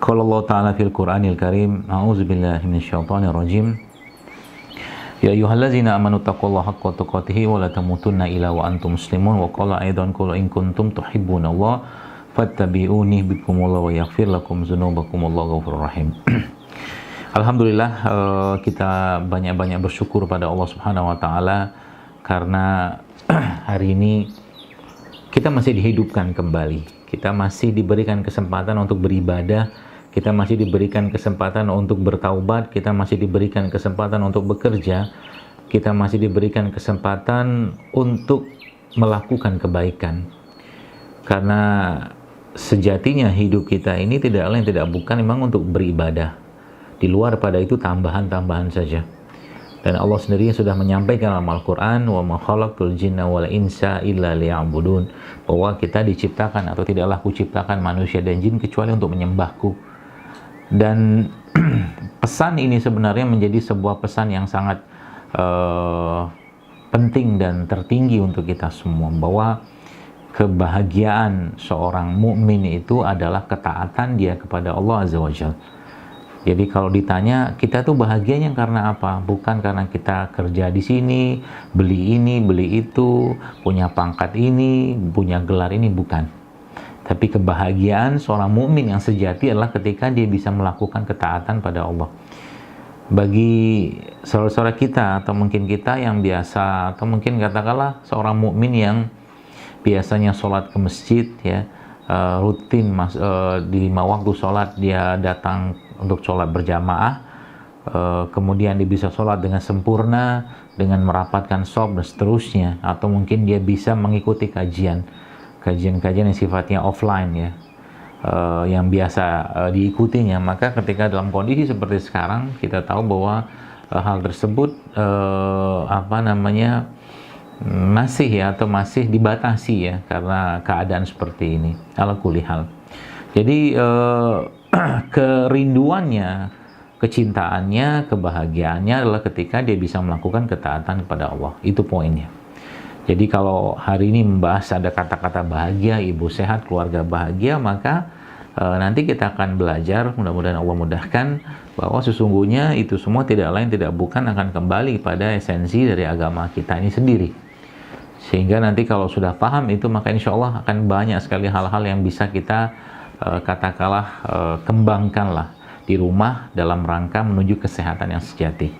Qala Allah Ta'ala fil Qur'anil Karim, a'udzu billahi minasyaitonir rajim. Ya ayyuhallazina amanu taqullaha haqqa tuqatih wa la tamutunna illa wa antum muslimun wa qala aidan qul in kuntum tuhibbunallaha fattabi'uni bikumullahu wa yaghfir lakum dzunubakum wallahu ghafurur rahim. Alhamdulillah, kita banyak-banyak bersyukur pada Allah Subhanahu wa taala karena hari ini kita masih dihidupkan kembali. Kita masih diberikan kesempatan untuk beribadah, kita masih diberikan kesempatan untuk bertaubat, kita masih diberikan kesempatan untuk bekerja, kita masih diberikan kesempatan untuk melakukan kebaikan. Karena sejatinya hidup kita ini tidak lain tidak bukan memang untuk beribadah. Di luar pada itu tambahan-tambahan saja. Dan Allah sendiri sudah menyampaikan dalam Al-Quran, wa ma khalaqtul jinna wal insa illa liya'budun, bahwa kita diciptakan atau tidaklah kuciptakan manusia dan jin kecuali untuk menyembahku. Dan pesan ini sebenarnya menjadi sebuah pesan yang sangat penting dan tertinggi untuk kita semua, bahwa kebahagiaan seorang mukmin itu adalah ketaatan dia kepada Allah Azza wa Jalla. Jadi kalau ditanya kita tuh bahagianya karena apa? Bukan karena kita kerja di sini, beli ini, beli itu, punya pangkat ini, punya gelar ini, bukan. Tapi kebahagiaan seorang mukmin yang sejati adalah ketika dia bisa melakukan ketaatan pada Allah. Bagi saudara-saudara kita atau mungkin kita yang biasa atau mungkin katakanlah seorang mukmin yang biasanya sholat ke masjid ya, rutin di 5 waktu sholat dia datang untuk sholat berjamaah, kemudian dia bisa sholat dengan sempurna, dengan merapatkan shaf dan seterusnya, atau mungkin dia bisa mengikuti kajian-kajian yang sifatnya offline ya, yang biasa diikutinya. Maka ketika dalam kondisi seperti sekarang, kita tahu bahwa hal tersebut masih ya, atau masih dibatasi ya, karena keadaan seperti ini ala kulli hal. Jadi kerinduannya, kecintaannya, kebahagiaannya adalah ketika dia bisa melakukan ketaatan kepada Allah. Itu poinnya. Jadi kalau hari ini membahas ada kata-kata bahagia, ibu sehat, keluarga bahagia, maka nanti kita akan belajar, mudah-mudahan Allah mudahkan, bahwa sesungguhnya itu semua tidak lain tidak bukan akan kembali pada esensi dari agama kita ini sendiri. Sehingga nanti kalau sudah paham itu, maka insya Allah akan banyak sekali hal-hal yang bisa kita katakanlah kembangkanlah di rumah dalam rangka menuju kesehatan yang sejati.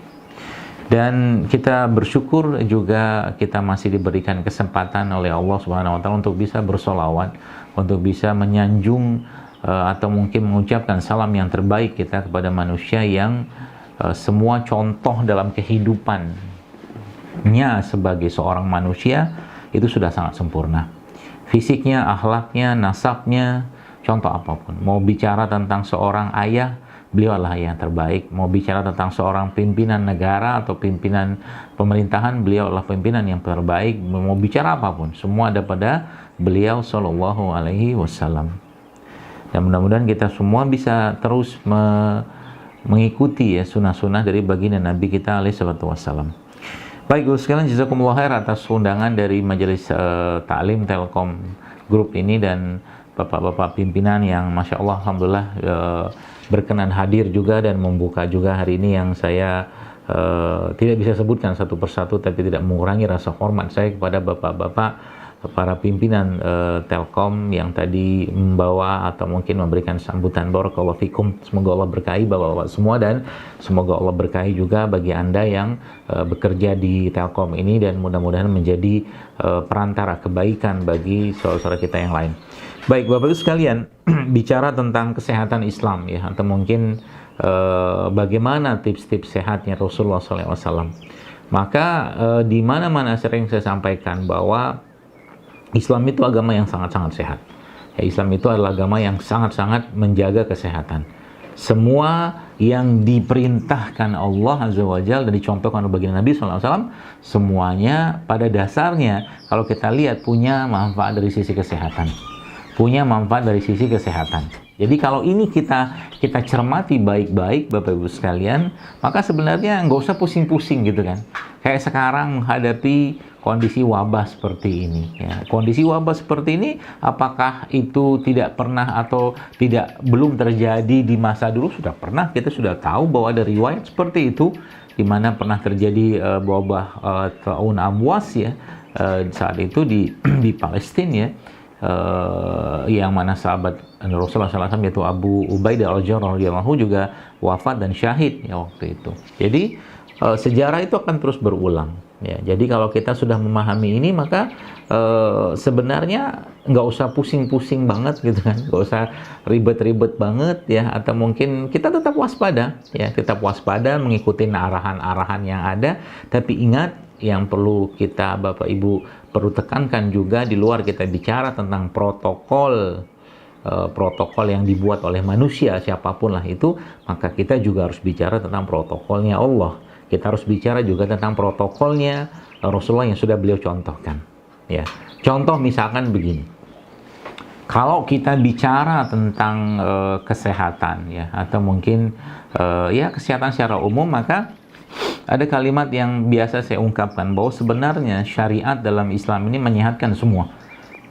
Dan kita bersyukur juga kita masih diberikan kesempatan oleh Allah Subhanahu wa taala untuk bisa bersolawat, untuk bisa menyanjung atau mungkin mengucapkan salam yang terbaik kita kepada manusia yang semua contoh dalam kehidupannya sebagai seorang manusia itu sudah sangat sempurna. Fisiknya, akhlaknya, nasabnya, contoh apapun. Mau bicara tentang seorang ayah, beliau adalah ayah yang terbaik. Mau bicara tentang seorang pimpinan negara atau pimpinan pemerintahan, beliau adalah pimpinan yang terbaik. Mau bicara apapun, semua ada pada beliau Shallallahu Alaihi Wasallam. Dan mudah-mudahan kita semua bisa terus mengikuti ya sunnah-sunnah dari baginda Nabi kita alaihi salatu wassalam. Baik, Gus sekalian, jazakumullah khair atas undangan dari Majelis Ta'lim Telkom Group ini dan bapak-bapak pimpinan yang Masya Allah, Alhamdulillah berkenan hadir juga dan membuka juga hari ini, yang saya tidak bisa sebutkan satu persatu, tapi tidak mengurangi rasa hormat saya kepada bapak-bapak para pimpinan Telkom yang tadi membawa atau mungkin memberikan sambutan. Barakallahu fikum. Semoga Allah berkahi bapak-bapak semua, dan semoga Allah berkahi juga bagi Anda yang bekerja di Telkom ini, dan mudah-mudahan menjadi perantara kebaikan bagi saudara-saudara kita yang lain. Baik, Bapak Ibu sekalian, bicara tentang kesehatan Islam ya, atau mungkin bagaimana tips-tips sehatnya Rasulullah SAW. Maka di mana-mana sering saya sampaikan bahwa Islam itu agama yang sangat-sangat sehat. Ya, Islam itu adalah agama yang sangat-sangat menjaga kesehatan. Semua yang diperintahkan Allah Azza wa Jalla dan dicontohkan oleh baginda Nabi SAW, semuanya pada dasarnya kalau kita lihat punya manfaat dari sisi kesehatan. Punya manfaat dari sisi kesehatan. Jadi kalau ini kita cermati baik-baik Bapak Ibu sekalian, maka sebenarnya nggak usah pusing-pusing gitu kan. Kayak sekarang menghadapi kondisi wabah seperti ini. Ya. Kondisi wabah seperti ini, apakah itu tidak pernah atau belum terjadi di masa dulu? Sudah pernah, kita sudah tahu bahwa ada riwayat seperti itu, di mana pernah terjadi wabah Taun Amwas ya, saat itu di Palestina ya, yang mana sahabat Rasulullah SAW yaitu Abu Ubaidah al-Jarrah radhiyallahu juga wafat dan syahid ya waktu itu. Jadi sejarah itu akan terus berulang. Ya, jadi kalau kita sudah memahami ini, maka sebenarnya nggak usah pusing-pusing banget gitu kan, nggak usah ribet-ribet banget ya, atau mungkin kita tetap waspada ya, tetap waspada mengikuti arahan-arahan yang ada. Tapi ingat, yang perlu kita Bapak Ibu perlu tekankan juga, di luar kita bicara tentang protokol yang dibuat oleh manusia siapapun lah itu, maka kita juga harus bicara tentang protokolnya Allah. Kita harus bicara juga tentang protokolnya Rasulullah yang sudah beliau contohkan. Ya, contoh misalkan begini. Kalau kita bicara tentang kesehatan ya, atau mungkin ya kesehatan secara umum, maka ada kalimat yang biasa saya ungkapkan bahwa sebenarnya syariat dalam Islam ini menyehatkan semua.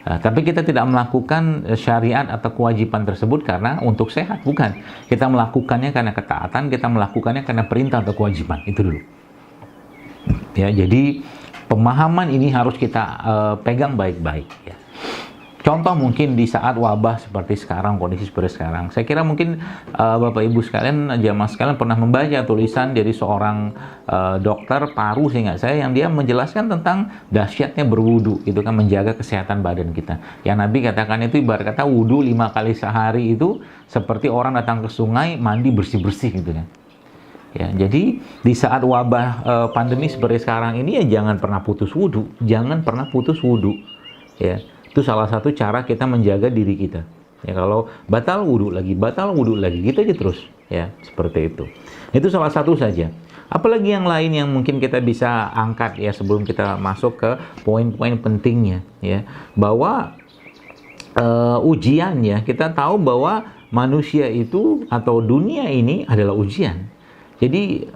Tapi kita tidak melakukan syariat atau kewajiban tersebut karena untuk sehat, bukan. Kita melakukannya karena ketaatan, kita melakukannya karena perintah atau kewajiban. Itu dulu. Ya, jadi pemahaman ini harus kita pegang baik-baik. Ya. Contoh mungkin di saat wabah seperti sekarang, kondisi seperti sekarang. Saya kira mungkin Bapak Ibu sekalian, jamaah sekalian pernah membaca tulisan dari seorang dokter paru, seingat saya, yang dia menjelaskan tentang dahsyatnya berwudu, itu kan menjaga kesehatan badan kita. Yang Nabi katakan itu ibarat kata wudu 5 kali sehari itu seperti orang datang ke sungai mandi bersih-bersih gitu kan. Ya, jadi di saat wabah pandemi seperti sekarang ini ya jangan pernah putus wudu, jangan pernah putus wudu. Ya. Itu salah satu cara kita menjaga diri kita. Ya, kalau batal wudhu lagi, gitu aja terus. Ya, seperti itu. Itu salah satu saja. Apalagi yang lain yang mungkin kita bisa angkat ya sebelum kita masuk ke poin-poin pentingnya. Ya, bahwa ujian ya, kita tahu bahwa manusia itu atau dunia ini adalah ujian. Jadi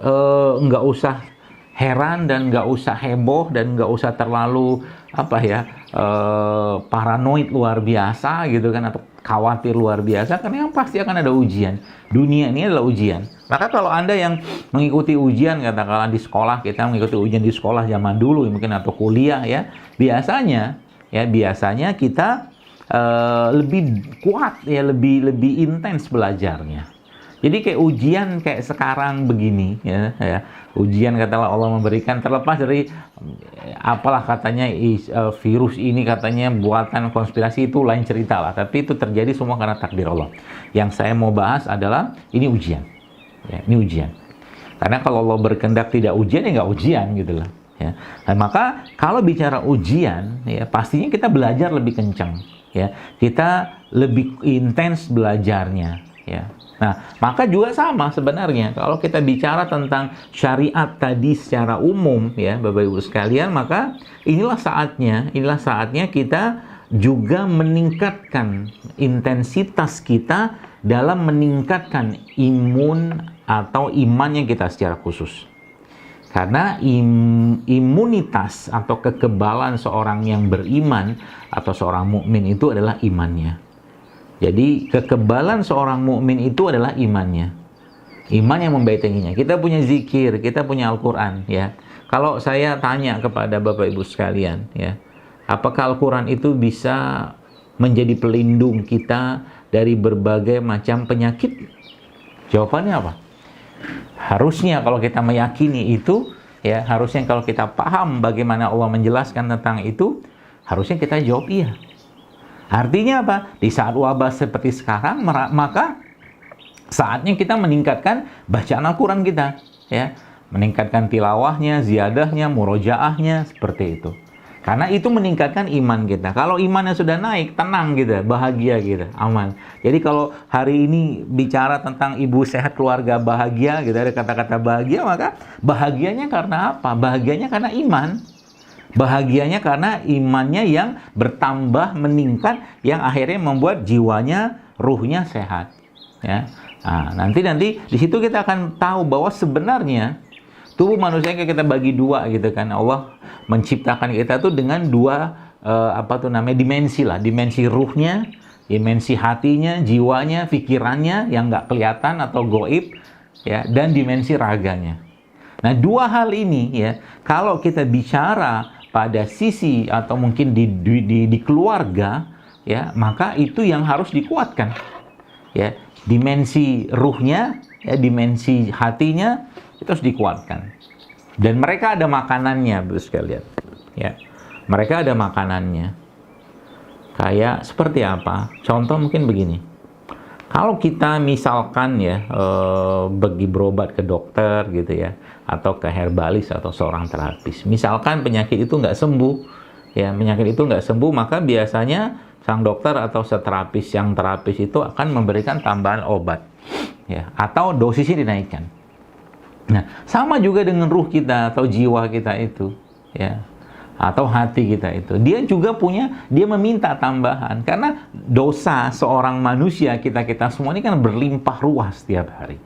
nggak usah heran dan nggak usah heboh dan nggak usah terlalu paranoid luar biasa gitu kan, atau khawatir luar biasa, karena yang pasti akan ada ujian. Dunia ini adalah ujian. Maka kalau Anda yang mengikuti ujian, katakanlah di sekolah, kita mengikuti ujian di sekolah zaman dulu mungkin, atau kuliah ya, biasanya kita lebih kuat ya, lebih intens belajarnya. Jadi kayak ujian kayak sekarang begini ya, ujian katalah Allah memberikan, terlepas dari apalah katanya virus ini katanya buatan konspirasi, itu lain cerita lah, tapi itu terjadi semua karena takdir Allah. Yang saya mau bahas adalah ini ujian ya, ini ujian. Karena kalau Allah berkehendak tidak ujian ya nggak ujian gitu lah ya. Nah, maka kalau bicara ujian ya pastinya kita belajar lebih kencang ya, kita lebih intens belajarnya ya. Nah, maka juga sama sebenarnya kalau kita bicara tentang syariat tadi secara umum ya, Bapak Ibu sekalian, maka inilah saatnya kita juga meningkatkan intensitas kita dalam meningkatkan imun atau imannya kita secara khusus. Karena imunitas atau kekebalan seorang yang beriman atau seorang mukmin itu adalah imannya. Jadi kekebalan seorang mukmin itu adalah imannya. Iman yang membentenginya. Kita punya zikir, kita punya Al-Quran ya. Kalau saya tanya kepada Bapak Ibu sekalian ya, apakah Al-Quran itu bisa menjadi pelindung kita dari berbagai macam penyakit? Jawabannya apa? Harusnya kalau kita meyakini itu ya, harusnya kalau kita paham bagaimana Allah menjelaskan tentang itu, harusnya kita jawab iya. Artinya apa? Di saat wabah seperti sekarang, maka saatnya kita meningkatkan bacaan Al-Quran kita, ya, meningkatkan tilawahnya, ziyadahnya, murojaahnya, seperti itu. Karena itu meningkatkan iman kita. Kalau imannya sudah naik, tenang kita, bahagia kita, aman. Jadi kalau hari ini bicara tentang ibu sehat, keluarga bahagia, gitu, ada kata-kata bahagia, maka bahagianya karena apa? Bahagianya karena iman. Bahagianya karena imannya yang bertambah, meningkat, yang akhirnya membuat jiwanya, ruhnya sehat. Ya. Nah, nanti di situ kita akan tahu bahwa sebenarnya Tubuh manusia kayak kita bagi dua gitu kan. Allah menciptakan kita tuh dengan dua dimensi lah. Dimensi ruhnya, dimensi hatinya, jiwanya, pikirannya yang nggak kelihatan atau goib, ya, dan dimensi raganya. Nah, dua hal ini ya, kalau kita bicara pada sisi atau mungkin di keluarga, ya, maka itu yang harus dikuatkan. Ya, dimensi ruhnya, ya, dimensi hatinya itu harus dikuatkan. Dan mereka ada makanannya, Bapak sekalian. Ya. Mereka ada makanannya. Kayak seperti apa? Contoh mungkin begini. Kalau kita misalkan ya pergi berobat ke dokter gitu ya, atau ke herbalis atau seorang terapis. Misalkan penyakit itu nggak sembuh, ya, penyakit itu nggak sembuh, maka biasanya sang dokter atau terapis itu akan memberikan tambahan obat, ya, atau dosisnya dinaikkan. Nah, sama juga dengan ruh kita atau jiwa kita itu, ya, atau hati kita itu. Dia juga dia meminta tambahan. Karena dosa seorang manusia, kita semua ini kan berlimpah ruah setiap hari.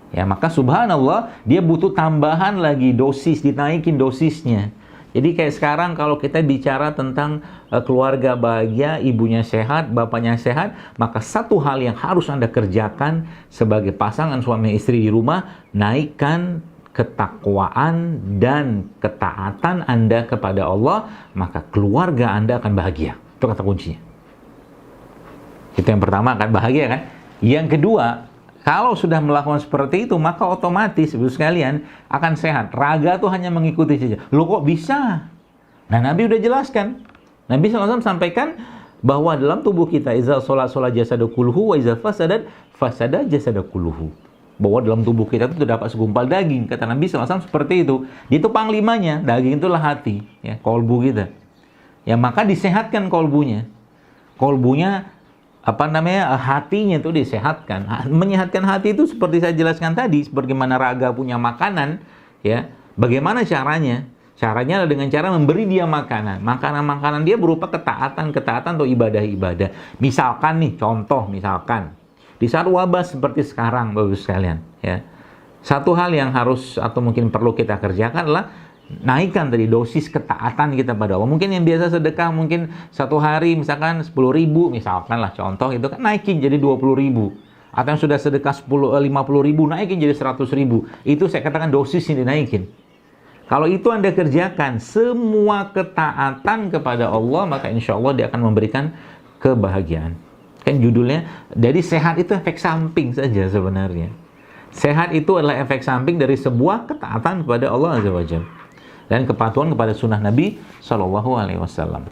Ya, maka subhanallah, dia butuh tambahan lagi dosis, dinaikin dosisnya. Jadi kayak sekarang kalau kita bicara tentang keluarga bahagia, ibunya sehat, bapaknya sehat, maka satu hal yang harus Anda kerjakan sebagai pasangan suami istri di rumah, naikkan ketakwaan dan ketaatan Anda kepada Allah, maka keluarga Anda akan bahagia. Itu kata kuncinya. Itu yang pertama, akan bahagia kan? Yang kedua, kalau sudah melakukan seperti itu, maka otomatis, Ibu sekalian, akan sehat. Raga tuh hanya mengikuti saja. Loh kok bisa? Nah, Nabi udah jelaskan. Nabi SAW sampaikan bahwa dalam tubuh kita, iza sholat jasada kulluhu, wa iza fasada jasada kulluhu. Bahwa dalam tubuh kita itu terdapat segumpal daging. Kata Nabi SAW seperti itu. Dia itu panglimanya. Daging itulah hati, ya, kolbu kita. Ya, maka disehatkan kolbunya. Kolbunya, hatinya itu disehatkan. Menyehatkan hati itu seperti saya jelaskan tadi, sebagaimana raga punya makanan, ya. Bagaimana caranya? Caranya adalah dengan cara memberi dia makanan. Makanan dia berupa ketaatan atau ibadah-ibadah. Misalkan nih, contoh misalkan di saat wabah seperti sekarang, Bapak sekalian, ya. Satu hal yang harus atau mungkin perlu kita kerjakan adalah naikkan dari dosis ketaatan kita pada Allah. Mungkin yang biasa sedekah mungkin satu hari misalkan 10.000, misalkan lah contoh, itu kan naikin jadi 20.000. Atau yang sudah sedekah 50.000 naikin jadi 100.000. Itu saya katakan dosis yang dinaikin. Kalau itu Anda kerjakan semua ketaatan kepada Allah, maka insya Allah dia akan memberikan kebahagiaan. Kan judulnya, jadi sehat itu efek samping saja sebenarnya. Sehat itu adalah efek samping dari sebuah ketaatan kepada Allah Azza wa Jalla dan kepatuhan kepada sunnah Nabi SAW.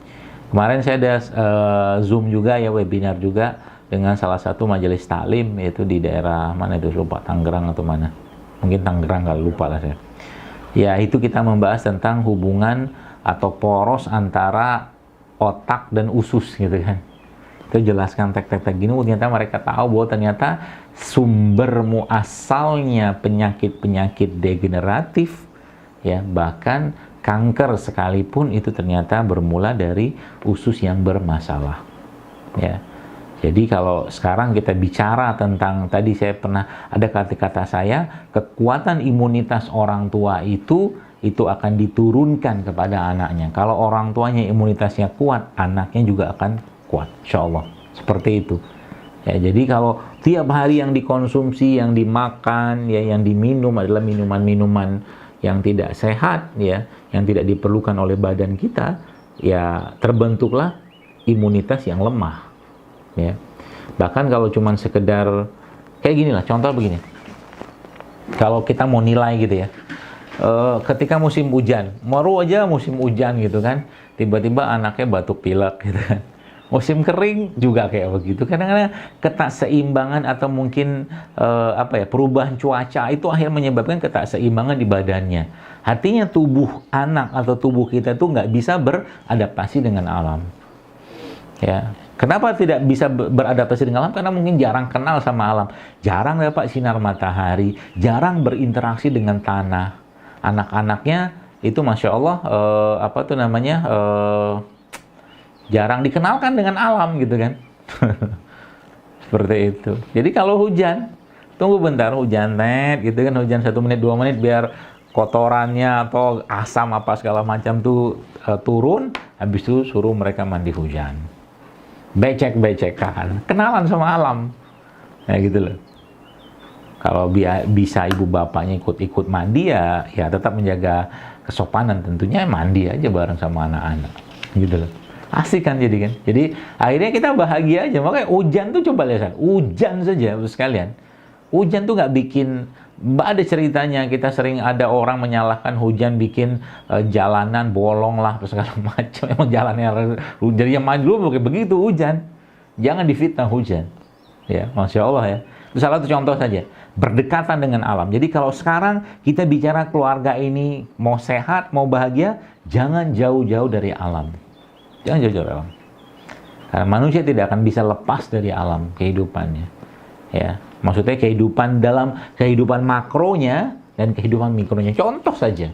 Kemarin saya ada Zoom juga, ya, webinar juga dengan salah satu majelis taklim, yaitu di daerah mana itu, lupa, Tangerang atau mana, mungkin Tangerang, kalau lupa lah saya. Ya, itu kita membahas tentang hubungan atau poros antara otak dan usus gitu kan. Itu jelaskan tek-tek gini, ternyata mereka tahu bahwa ternyata sumber muasalnya penyakit-penyakit degeneratif, ya, bahkan kanker sekalipun itu ternyata bermula dari usus yang bermasalah, ya. Jadi kalau sekarang kita bicara tentang, tadi saya pernah ada kata-kata saya, kekuatan imunitas orang tua itu akan diturunkan kepada anaknya. Kalau orang tuanya imunitasnya kuat, anaknya juga akan kuat, insya Allah. Seperti itu. Ya, jadi kalau tiap hari yang dikonsumsi, yang dimakan, ya, yang diminum adalah minuman-minuman yang tidak sehat, ya, yang tidak diperlukan oleh badan kita, ya, terbentuklah imunitas yang lemah, ya. Bahkan kalau cuma sekedar kayak gini lah, contoh begini, kalau kita mau nilai gitu ya, ketika musim hujan, baru aja musim hujan gitu kan, tiba-tiba anaknya batuk pilek gitu kan. Musim kering juga kayak begitu. Kadang-kadang ketakseimbangan atau mungkin perubahan cuaca itu akhirnya menyebabkan ketakseimbangan di badannya. Artinya tubuh anak atau tubuh kita itu nggak bisa beradaptasi dengan alam. Ya, kenapa tidak bisa beradaptasi dengan alam? Karena mungkin jarang kenal sama alam, jarang dapat sinar matahari, jarang berinteraksi dengan tanah. Anak-anaknya itu masya Allah jarang dikenalkan dengan alam gitu kan. Seperti itu. Jadi kalau hujan, tunggu bentar hujan net gitu kan, hujan 1 menit 2 menit biar kotorannya atau asam apa segala macam tuh turun, habis itu suruh mereka mandi hujan. Becek-becekan, kenalan sama alam. Ya gitu loh. Kalau bisa ibu bapaknya ikut-ikut mandi ya tetap menjaga kesopanan, tentunya mandi aja bareng sama anak-anak. Gitu loh. Asik kan jadi kan. Jadi akhirnya kita bahagia aja. Makanya hujan tuh coba lihat, hujan saja sekalian. Hujan tuh nggak bikin, ada ceritanya, kita sering ada orang menyalahkan hujan bikin jalanan bolong lah segala macam. Emang jalannya jadi yang maju begitu hujan. Jangan difitnah hujan. Ya, Masya Allah ya. Itu salah satu contoh saja. Berdekatan dengan alam. Jadi kalau sekarang kita bicara keluarga ini mau sehat, mau bahagia, jangan jauh-jauh dari alam. Jangan jauh-jauh dari alam. Karena manusia tidak akan bisa lepas dari alam kehidupannya. Ya, maksudnya kehidupan dalam kehidupan makronya dan kehidupan mikronya. Contoh saja,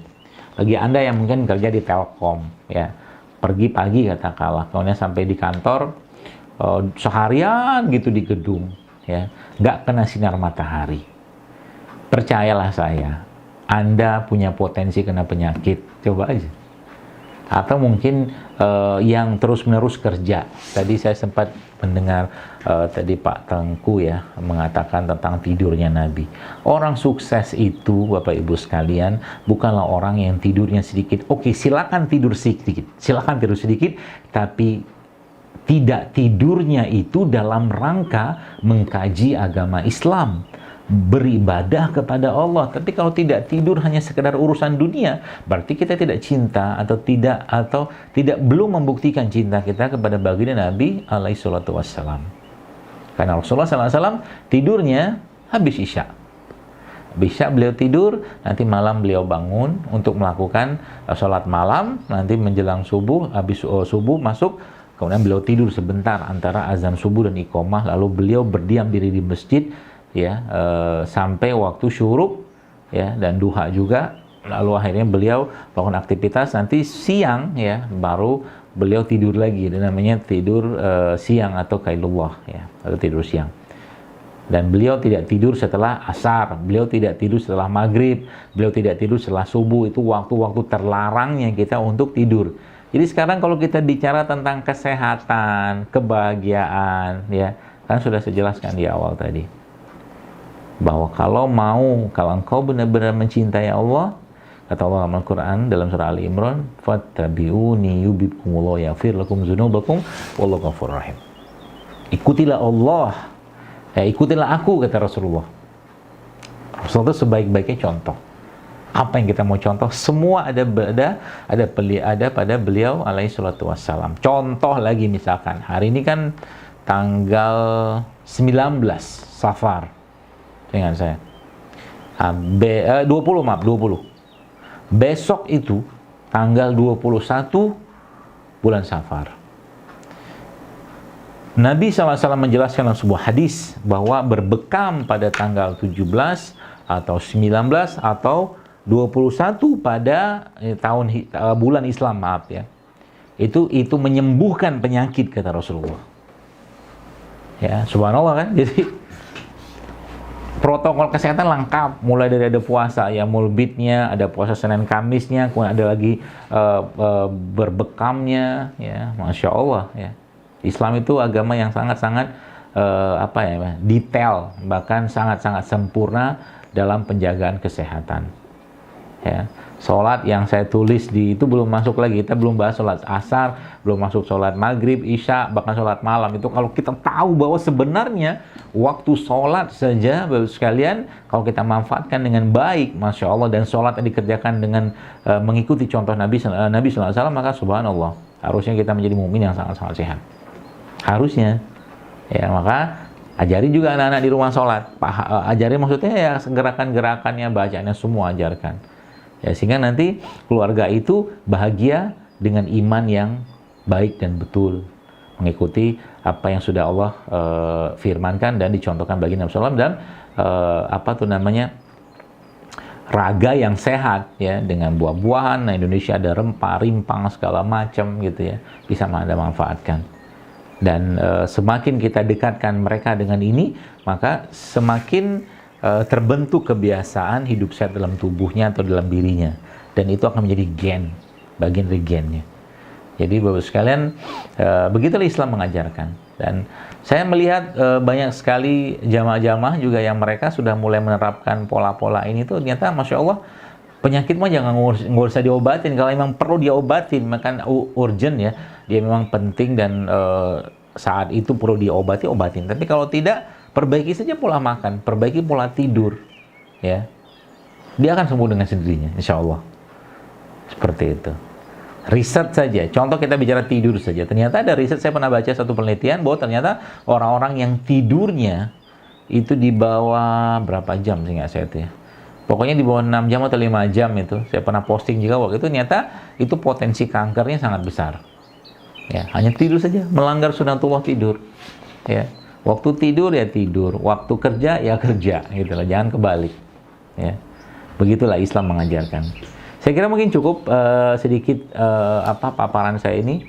bagi Anda yang mungkin kerja di Telkom, ya, pergi pagi katakanlah, kemudian sampai di kantor seharian gitu di gedung, ya, nggak kena sinar matahari. Percayalah saya, Anda punya potensi kena penyakit. Coba aja. Atau mungkin yang terus-menerus kerja. Tadi saya sempat mendengar tadi Pak Tengku ya mengatakan tentang tidurnya Nabi. Orang sukses itu, Bapak Ibu sekalian, bukanlah orang yang tidurnya sedikit. Oke, silakan tidur sedikit. Silakan tidur sedikit, tapi tidak tidurnya itu dalam rangka mengkaji agama Islam, beribadah kepada Allah. Tapi kalau tidak tidur hanya sekedar urusan dunia, berarti kita tidak cinta atau tidak belum membuktikan cinta kita kepada baginda Nabi alaihi salatu wassalam. Karena Rasulullah SAW tidurnya habis Isya. Bisa beliau tidur, nanti malam beliau bangun untuk melakukan sholat malam, nanti menjelang subuh, habis subuh masuk, kemudian beliau tidur sebentar antara azan subuh dan iqomah, lalu beliau berdiam diri di masjid ya sampai waktu syuruk ya dan duha juga, lalu akhirnya beliau melakukan aktivitas, nanti siang ya baru beliau tidur lagi, dan namanya tidur siang atau qailullah ya, atau tidur siang. Dan beliau tidak tidur setelah asar, beliau tidak tidur setelah maghrib, beliau tidak tidur setelah subuh. Itu waktu-waktu terlarangnya kita untuk tidur. Jadi sekarang kalau kita bicara tentang kesehatan, kebahagiaan ya, kan sudah saya jelaskan di awal tadi, bahwa kalau engkau benar-benar mencintai Allah, kata Allah dalam Al-Quran dalam surah Ali Imran, fattabi'uni yuhibbukumullah yaghfir lakum dzunubakum wallahu ghafurur rahim. Ikutilah Allah, ikutilah aku, kata Rasulullah. Rasulullah itu sebaik-baiknya contoh. Apa yang kita mau contoh, semua ada pada beliau alaihi salatu wassalam. Contoh lagi misalkan, hari ini kan tanggal 19 Safar. Dengan saya 20. Besok itu tanggal 21 bulan Safar. Nabi SAW menjelaskan dalam sebuah hadis bahwa berbekam pada tanggal 17 atau 19 atau 21 pada bulan Islam, maaf ya. Itu menyembuhkan penyakit, kata Rasulullah. Ya, subhanallah kan. Jadi protokol kesehatan lengkap, mulai dari ada puasa ya mulbitnya, ada puasa Senin Kamisnya, kemudian ada lagi berbekamnya ya, Masya Allah ya. Islam itu agama yang sangat-sangat detail, bahkan sangat-sangat sempurna dalam penjagaan kesehatan ya. Sholat yang saya tulis itu belum masuk lagi, kita belum bahas sholat asar, belum masuk sholat maghrib, isya, bahkan sholat malam. Itu kalau kita tahu bahwa sebenarnya waktu sholat saja, Bapak sekalian, kalau kita manfaatkan dengan baik, Masya Allah, dan sholat yang dikerjakan dengan mengikuti contoh Nabi SAW, maka subhanallah, harusnya kita menjadi mukmin yang sangat-sangat sehat. Harusnya. Ya, maka ajari juga anak-anak di rumah sholat. Ajari maksudnya ya gerakan-gerakannya, bacaannya semua ajarkan. Ya, sehingga nanti keluarga itu bahagia dengan iman yang baik dan betul, mengikuti apa yang sudah Allah firmankan dan dicontohkan bagi Nabi SAW, dan raga yang sehat ya, dengan buah-buahan. Nah, Indonesia ada rempah, rimpang segala macam gitu ya, bisa Anda manfaatkan. Dan semakin kita dekatkan mereka dengan ini, maka semakin terbentuk kebiasaan hidup sehat dalam tubuhnya atau dalam dirinya, dan itu akan menjadi gen, bagian dari gennya. Jadi Bapak sekalian, begitulah Islam mengajarkan. Dan saya melihat banyak sekali jamaah-jamaah juga yang mereka sudah mulai menerapkan pola-pola ini tuh, ternyata Masya Allah, penyakit mah jangan nggak usah diobatin. Kalau memang perlu diobatin, maka urgent ya, dia memang penting dan saat itu perlu diobati, obatin. Tapi kalau tidak, perbaiki saja pola makan, perbaiki pola tidur, ya, dia akan sembuh dengan sendirinya, insya Allah. Seperti itu. Riset saja, contoh kita bicara tidur saja. Ternyata ada riset, saya pernah baca satu penelitian bahwa ternyata orang-orang yang tidurnya itu di bawah berapa jam sih nggak saya itu ya. Pokoknya di bawah 6 jam atau 5 jam itu. Saya pernah posting juga waktu itu, ternyata itu potensi kankernya sangat besar. Ya, hanya tidur saja, melanggar sunatullah tidur. Ya, waktu tidur ya tidur, waktu kerja ya kerja, gitu lah, jangan kebalik. Ya, begitulah Islam mengajarkan. Saya kira mungkin cukup sedikit paparan saya ini.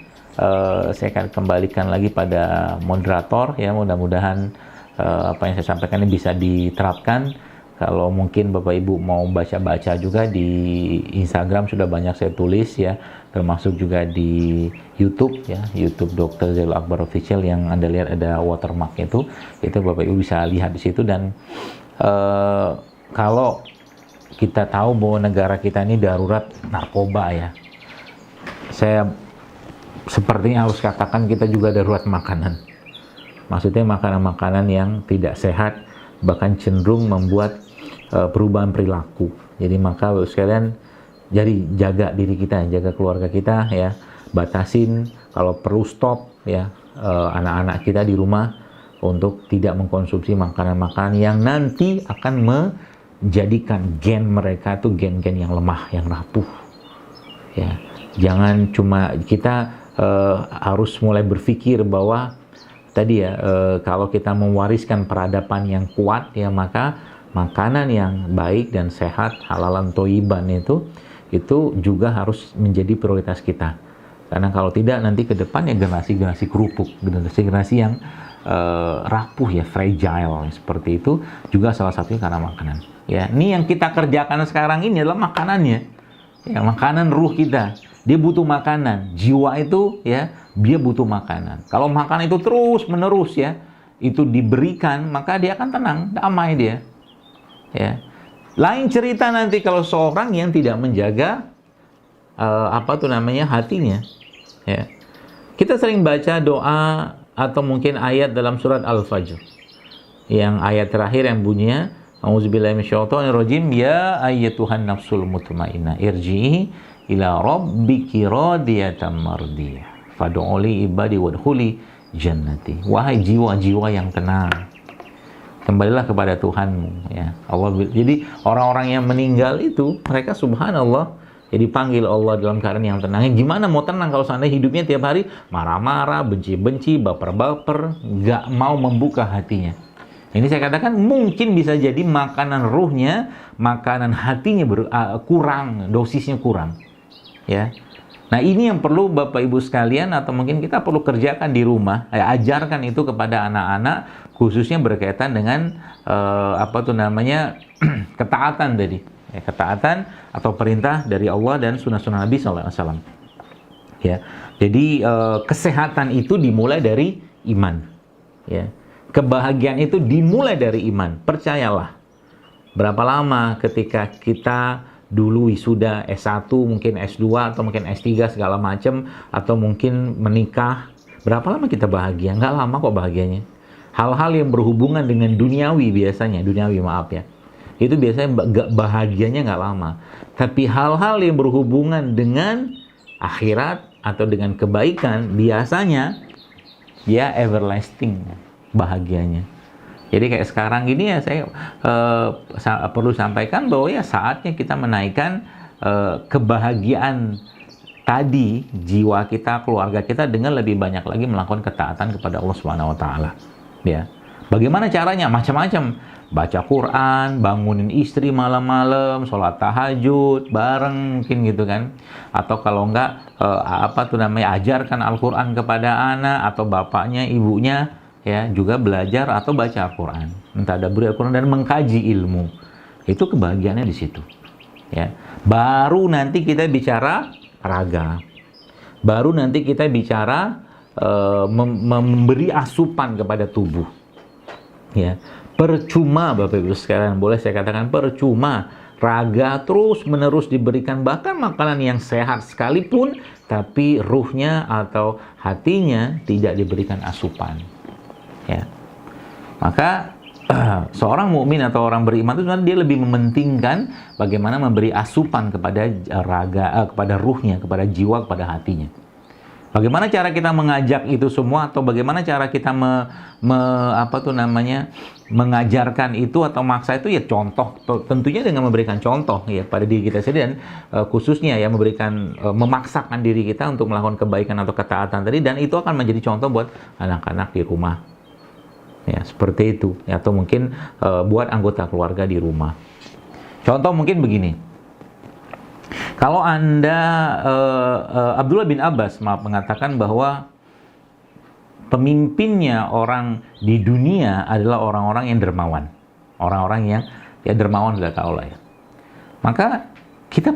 Saya akan kembalikan lagi pada moderator ya, mudah-mudahan apa yang saya sampaikan ini bisa diterapkan. Kalau mungkin Bapak Ibu mau baca-baca juga di Instagram sudah banyak saya tulis ya, termasuk juga di YouTube ya, YouTube Dr. Zailul Akbar Official yang Anda lihat ada watermark itu Bapak Ibu bisa lihat di situ. Dan kalau kita tahu bahwa negara kita ini darurat narkoba ya, saya sepertinya harus katakan kita juga darurat makanan. Maksudnya makanan-makanan yang tidak sehat, bahkan cenderung membuat perubahan perilaku. Jadi maka sekalian, jadi jaga diri kita, jaga keluarga kita ya, batasin, kalau perlu stop ya, anak-anak kita di rumah untuk tidak mengkonsumsi makanan-makanan yang nanti akan menjadikan gen mereka tuh gen-gen yang lemah, yang rapuh ya. Jangan cuma kita harus mulai berpikir bahwa tadi ya, kalau kita mewariskan peradaban yang kuat ya, maka makanan yang baik dan sehat, halalan toyiban itu juga harus menjadi prioritas kita. Karena kalau tidak, nanti ke depannya generasi-generasi kerupuk, generasi-generasi yang rapuh ya, fragile seperti itu, juga salah satunya karena makanan. Ya, ini yang kita kerjakan sekarang ini adalah makanannya. Ya, makanan ruh kita. Dia butuh makanan. Jiwa itu ya, dia butuh makanan. Kalau makan itu terus menerus ya, itu diberikan, maka dia akan tenang, damai dia. Ya. Lain cerita nanti kalau seorang yang tidak menjaga hatinya. Ya. Kita sering baca doa atau mungkin ayat dalam surat Al-Fajr. Yang ayat terakhir yang bunyinya, A'udzubillahi minasyaitonirrajim, ya ayyatuhan nafsul mutmainnah irji'i ila rabbiki radiyatan mardiyah fad'uli ibadi wadkhuli jannati. Wahai jiwa-jiwa yang tenang, kembalilah kepada Tuhanmu ya Allah. Jadi orang-orang yang meninggal itu, mereka subhanallah ya, dipanggil Allah dalam keadaan yang tenang. Gimana mau tenang kalau seandainya hidupnya tiap hari marah-marah, benci-benci, baper-baper, nggak mau membuka hatinya. Ini saya katakan mungkin bisa jadi makanan ruhnya, makanan hatinya kurang, dosisnya kurang. Ya. Nah, ini yang perlu Bapak Ibu sekalian, atau mungkin kita perlu kerjakan di rumah, ajarkan itu kepada anak-anak, khususnya berkaitan dengan ketaatan tadi. Ya, ketaatan atau perintah dari Allah dan sunnah-sunnah Nabi SAW. Ya. Jadi kesehatan itu dimulai dari iman. Ya. Kebahagiaan itu dimulai dari iman. Percayalah. Berapa lama ketika kita dulu wisuda S1, mungkin S2, atau mungkin S3 segala macam, atau mungkin menikah, berapa lama kita bahagia? Nggak lama kok bahagianya. Hal-hal yang berhubungan dengan duniawi biasanya, itu biasanya bahagianya nggak lama. Tapi hal-hal yang berhubungan dengan akhirat atau dengan kebaikan, biasanya dia everlasting bahagianya. Jadi kayak sekarang ini ya, saya perlu sampaikan bahwa ya saatnya kita menaikkan kebahagiaan tadi, jiwa kita, keluarga kita, dengan lebih banyak lagi melakukan ketaatan kepada Allah Subhanahu wa taala. Ya. Bagaimana caranya? Macam-macam. Baca Quran, bangunin istri malam-malam, sholat tahajud bareng mungkin gitu kan. Atau kalau enggak ajarkan Al-Quran kepada anak atau bapaknya, ibunya. ya juga belajar atau baca Al-Quran, mentadabburi Al-Quran dan mengkaji ilmu. Itu kebahagiaannya di situ. Ya. Baru nanti kita bicara raga. Baru nanti kita bicara memberi asupan kepada tubuh. Ya. Percuma Bapak Ibu sekalian, boleh saya katakan percuma raga terus-menerus diberikan bahkan makanan yang sehat sekalipun, tapi ruhnya atau hatinya tidak diberikan asupan. Ya. Maka seorang mukmin atau orang beriman itu sebenarnya dia lebih mementingkan bagaimana memberi asupan kepada raga, kepada ruhnya, kepada jiwa, kepada hatinya. Bagaimana cara kita mengajak itu semua, atau bagaimana cara kita mengajarkan itu atau maksa itu, ya contoh, tentunya dengan memberikan contoh ya pada diri kita sendiri, dan khususnya ya memaksakan diri kita untuk melakukan kebaikan atau ketaatan tadi, dan itu akan menjadi contoh buat anak-anak di rumah. Ya, seperti itu. Ya, atau mungkin buat anggota keluarga di rumah. Contoh mungkin begini. Kalau Anda, Abdullah bin Abbas mengatakan bahwa pemimpinnya orang di dunia adalah orang-orang yang dermawan. Orang-orang yang ya dermawan, sudah tahu lah ya. Maka kita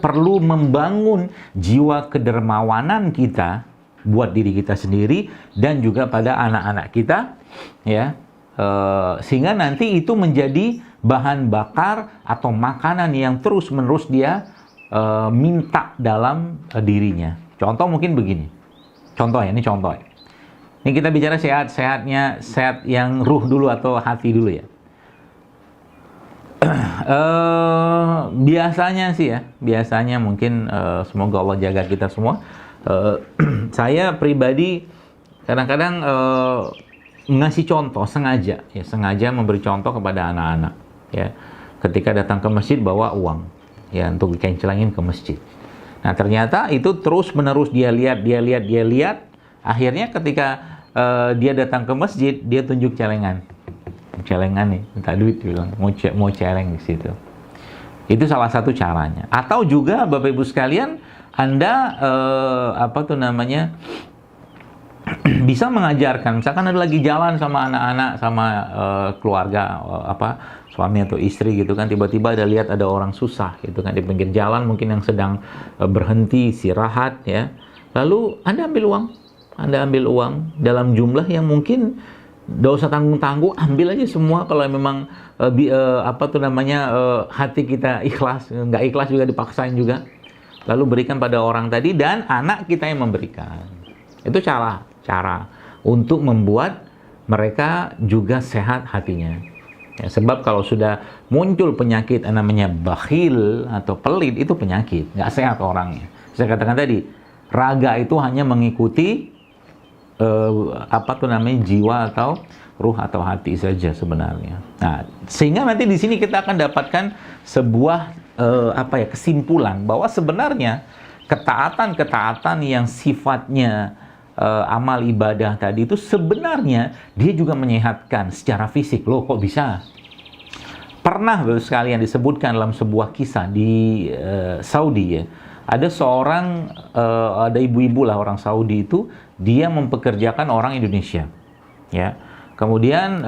perlu membangun jiwa kedermawanan kita buat diri kita sendiri dan juga pada anak-anak kita, ya, sehingga nanti itu menjadi bahan bakar atau makanan yang terus-menerus dia minta dalam dirinya. Contoh mungkin begini. Contoh ya, ini contoh ya. Ini kita bicara sehat yang ruh dulu atau hati dulu ya. Biasanya mungkin semoga Allah jaga kita semua. Saya pribadi kadang-kadang ngasih contoh sengaja memberi contoh kepada anak-anak ya, ketika datang ke masjid bawa uang ya untuk dikencelangin ke masjid. Nah ternyata itu terus menerus dia lihat, akhirnya ketika dia datang ke masjid dia tunjuk celengan nih, minta duit, bilang mau celeng di situ. Itu salah satu caranya. Atau juga Bapak Ibu sekalian, Anda bisa mengajarkan, misalkan ada lagi jalan sama anak-anak, sama keluarga, suami atau istri gitu kan, tiba-tiba lihat ada orang susah gitu kan di pinggir jalan, mungkin yang sedang berhenti istirahat ya, lalu Anda ambil uang dalam jumlah yang mungkin nggak usah tanggung-tanggung, ambil aja semua. Kalau memang hati kita ikhlas, nggak ikhlas juga dipaksain juga, lalu berikan pada orang tadi dan anak kita yang memberikan. Itu cara untuk membuat mereka juga sehat hatinya. Ya, sebab kalau sudah muncul penyakit namanya bakhil atau pelit, itu penyakit, nggak sehat orangnya. Saya katakan tadi, raga itu hanya mengikuti jiwa atau ruh atau hati saja sebenarnya. Nah, sehingga nanti di sini kita akan dapatkan sebuah kesimpulan bahwa sebenarnya ketaatan yang sifatnya amal ibadah tadi itu sebenarnya dia juga menyehatkan secara fisik. Loh, kok bisa? Pernah sekalian disebutkan dalam sebuah kisah di Saudi ya. Ada ibu-ibu lah orang Saudi itu, dia mempekerjakan orang Indonesia. Ya. Kemudian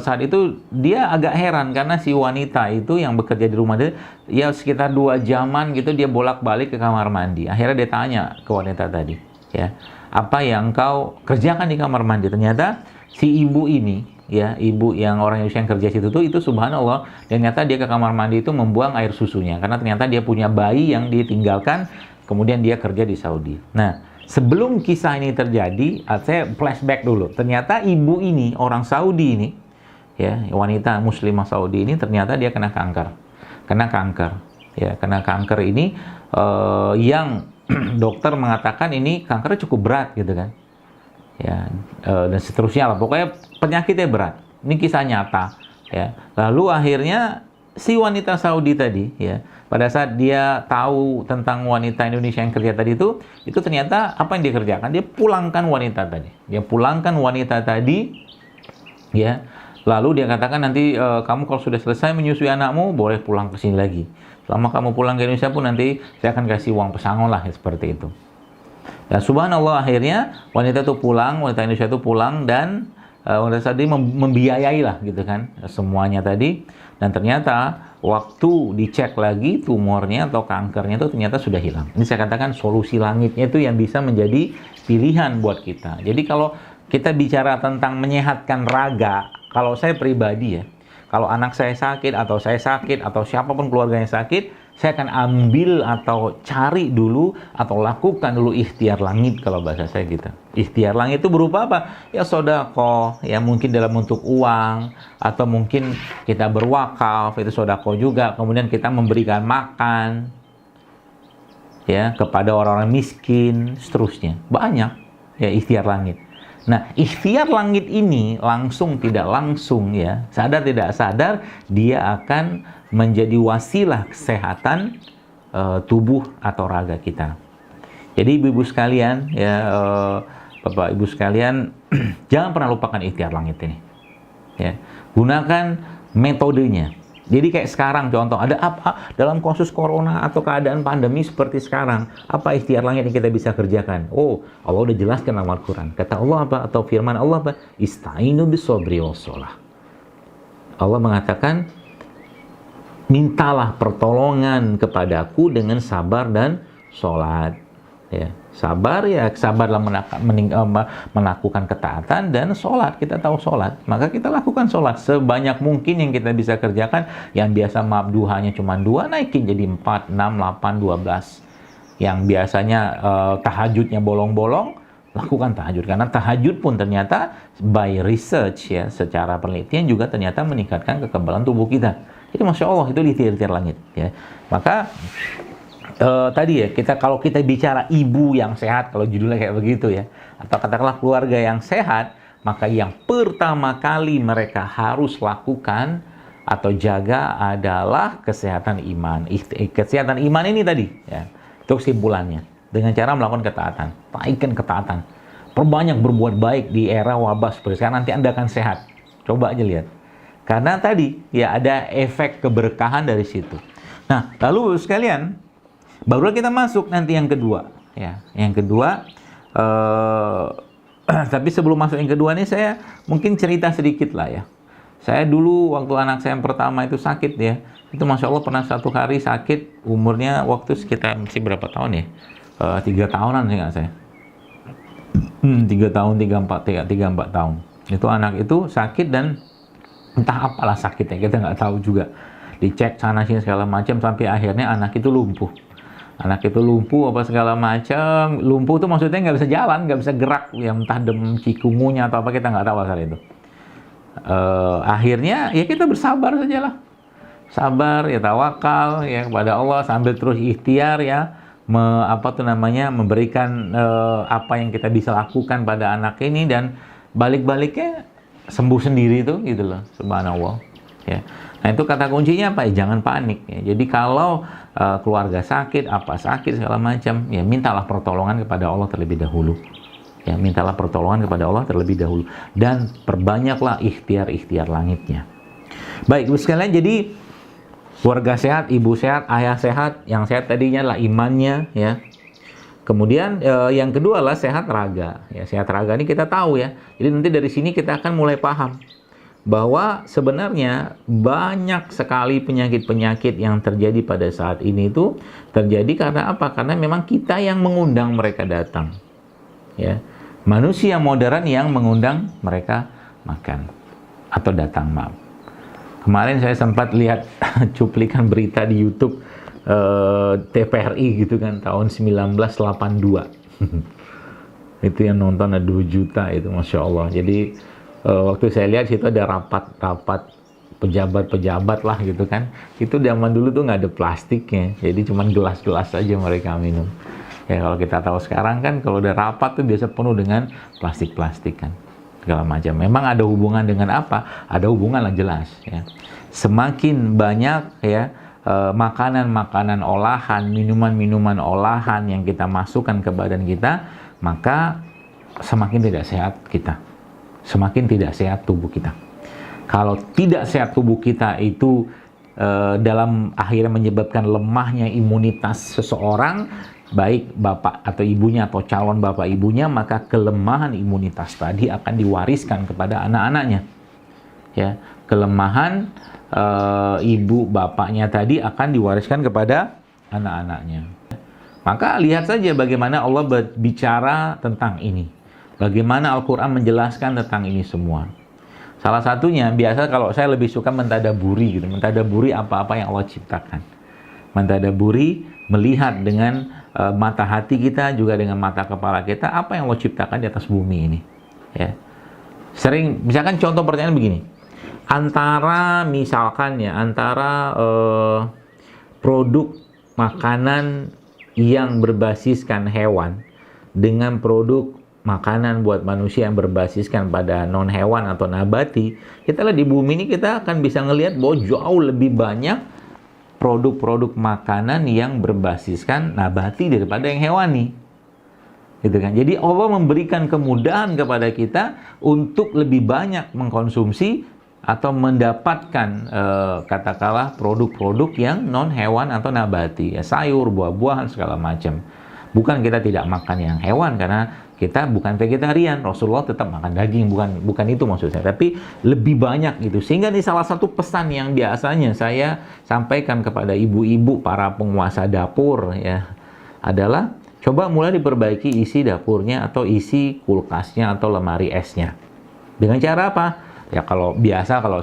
saat itu dia agak heran karena si wanita itu yang bekerja di rumah dia, ya sekitar 2 jaman gitu dia bolak-balik ke kamar mandi. Akhirnya dia tanya ke wanita tadi, ya, apa yang kau kerjakan di kamar mandi? Ternyata si ibu ini, ya, ibu yang orang Indonesia yang kerja situ itu subhanallah, dan ternyata dia ke kamar mandi itu membuang air susunya karena ternyata dia punya bayi yang ditinggalkan, kemudian dia kerja di Saudi. Nah, sebelum kisah ini terjadi, saya flashback dulu. Ternyata ibu ini, orang Saudi ini, ya, wanita muslimah Saudi ini, ternyata dia kena kanker. Ya, kena kanker ini yang dokter mengatakan ini kankernya cukup berat gitu kan. Ya, dan seterusnya lah. Pokoknya penyakitnya berat. Ini kisah nyata, ya. Lalu akhirnya si wanita Saudi tadi, ya, pada saat dia tahu tentang wanita Indonesia yang kerja tadi itu ternyata apa yang dia kerjakan? Dia pulangkan wanita tadi. Ya. Lalu dia katakan nanti kamu kalau sudah selesai menyusui anakmu boleh pulang ke sini lagi. Selama kamu pulang ke Indonesia pun nanti saya akan kasih uang pesangon lah, ya, seperti itu. Dan subhanallah, akhirnya wanita Indonesia itu pulang dan wanita tadi membiayai lah gitu kan semuanya tadi, dan ternyata waktu dicek lagi tumornya atau kankernya itu ternyata sudah hilang. Ini saya katakan solusi langitnya itu yang bisa menjadi pilihan buat kita. Jadi kalau kita bicara tentang menyehatkan raga, kalau saya pribadi ya, kalau anak saya sakit atau siapapun keluarganya sakit, saya akan ambil atau cari dulu atau lakukan dulu ikhtiar langit, kalau bahasa saya gitu. Ikhtiar langit itu berupa apa? Ya sedekah, ya mungkin dalam bentuk uang, atau mungkin kita berwakaf, itu sedekah juga. Kemudian kita memberikan makan ya kepada orang-orang miskin, seterusnya. Banyak ya ikhtiar langit. Nah, ikhtiar langit ini langsung tidak langsung ya, sadar tidak sadar, dia akan menjadi wasilah kesehatan tubuh atau raga kita. Jadi ibu-ibu sekalian ya, bapak ibu sekalian, jangan pernah lupakan ikhtiar langit ini. Ya, gunakan metodenya. Jadi kayak sekarang contoh, ada apa dalam kasus corona atau keadaan pandemi seperti sekarang, apa ikhtiar langit yang kita bisa kerjakan? Oh, Allah udah jelaskan dalam Al-Quran. Kata Allah apa? Atau firman Allah apa? Ista'inu bisobri wassalah. Allah mengatakan, mintalah pertolongan kepadaku dengan sabar dan sholat. Ya, sabarlah melakukan ketaatan, dan sholat, kita tahu sholat, maka kita lakukan sholat sebanyak mungkin yang kita bisa kerjakan. Yang biasa duhanya cuma 2, naikin jadi 4, 6, 8, 12. Yang biasanya tahajudnya bolong-bolong, lakukan tahajud, karena tahajud pun ternyata by research ya, secara penelitian juga ternyata meningkatkan kekebalan tubuh kita. Jadi masya Allah, itu ikhtiar langit ya. Maka tadi ya, kalau kita bicara ibu yang sehat, kalau judulnya kayak begitu ya, atau katakanlah keluarga yang sehat, maka yang pertama kali mereka harus lakukan atau jaga adalah kesehatan iman. Kesehatan iman ini tadi ya, itu kesimpulannya, dengan cara melakukan ketaatan. Naikkan ketaatan, perbanyak berbuat baik di era wabah seperti sekarang, nanti Anda akan sehat. Coba aja lihat, karena tadi ya ada efek keberkahan dari situ. Nah, lalu sekalian, barulah kita masuk nanti yang kedua ya. Yang kedua, tapi sebelum masuk yang kedua nih, saya mungkin cerita sedikit lah ya. Saya dulu waktu anak saya yang pertama itu sakit ya, itu masya Allah pernah satu hari sakit, umurnya waktu sekitar masih berapa tahun ya, 3 tahunan sih nggak saya, 3 tahun, 3-4 tahun. Itu anak itu sakit, dan entah apalah sakitnya, kita nggak tahu juga, dicek sana sini segala macam, sampai akhirnya anak itu lumpuh. Anak itu lumpuh apa segala macam. Lumpuh itu maksudnya nggak bisa jalan, nggak bisa gerak, ya entah cikungunya atau apa, kita nggak tahu asal itu. Akhirnya ya kita bersabar sajalah, sabar ya, tawakal ya kepada Allah, sambil terus ikhtiar ya, memberikan apa yang kita bisa lakukan pada anak ini, dan balik-baliknya sembuh sendiri itu gitu loh, subhanallah ya. Nah, itu kata kuncinya apa? Ya, jangan panik ya. Jadi kalau keluarga sakit, segala macam, ya mintalah pertolongan kepada Allah terlebih dahulu. Ya, mintalah pertolongan kepada Allah terlebih dahulu, dan perbanyaklah ikhtiar langitnya. Baik, Ibu sekalian, jadi keluarga sehat, ibu sehat, ayah sehat. Yang sehat tadinya adalah imannya ya. Kemudian yang kedua adalah sehat raga. Ya, sehat raga ini kita tahu ya. Jadi nanti dari sini kita akan mulai paham bahwa sebenarnya banyak sekali penyakit-penyakit yang terjadi pada saat ini itu terjadi karena apa? Karena memang kita yang mengundang mereka datang. Ya. Manusia modern yang mengundang mereka makan atau datang, maaf. Kemarin saya sempat lihat cuplikan berita di YouTube TVRI gitu kan, tahun 1982. Itu yang nonton ada 2 juta itu, Masya Allah. Jadi waktu saya lihat situ ada rapat pejabat-pejabat lah gitu kan. Itu zaman dulu tuh nggak ada plastiknya, jadi cuma gelas-gelas aja mereka minum. Ya kalau kita tahu sekarang kan, kalau udah rapat tuh biasa penuh dengan plastik-plastik kan, segala macam. Memang ada hubungan dengan apa? Ada hubungan lah jelas ya. Semakin banyak ya makanan-makanan olahan, minuman-minuman olahan yang kita masukkan ke badan kita, maka semakin tidak sehat kita, semakin tidak sehat tubuh kita. Kalau tidak sehat tubuh kita itu dalam akhirnya menyebabkan lemahnya imunitas seseorang, baik bapak atau ibunya atau calon bapak ibunya, maka kelemahan imunitas tadi akan diwariskan kepada anak-anaknya. Ya, kelemahan ibu bapaknya tadi akan diwariskan kepada anak-anaknya. Maka lihat saja bagaimana Allah berbicara tentang ini. Bagaimana Al-Quran menjelaskan tentang ini semua. Salah satunya, biasa kalau saya lebih suka mentadaburi gitu, mentadaburi apa-apa yang Allah ciptakan. Mentadaburi, melihat dengan mata hati kita, juga dengan mata kepala kita, apa yang Allah ciptakan di atas bumi ini. Ya. Sering, misalkan contoh pertanyaan begini, antara produk makanan yang berbasiskan hewan dengan produk makanan buat manusia yang berbasiskan pada non hewan atau nabati, kita lihat di bumi ini kita akan bisa ngelihat bahwa jauh lebih banyak produk-produk makanan yang berbasiskan nabati daripada yang hewani. Gitu kan. Jadi Allah memberikan kemudahan kepada kita untuk lebih banyak mengkonsumsi atau mendapatkan katakanlah produk-produk yang non hewan atau nabati, ya, sayur, buah-buahan segala macam. Bukan kita tidak makan yang hewan karena kita bukan vegetarian, Rasulullah tetap makan daging, bukan itu maksud saya, tapi lebih banyak gitu. Sehingga ini salah satu pesan yang biasanya saya sampaikan kepada ibu-ibu para penguasa dapur ya, adalah coba mulai diperbaiki isi dapurnya atau isi kulkasnya atau lemari esnya. Dengan cara apa? Ya kalau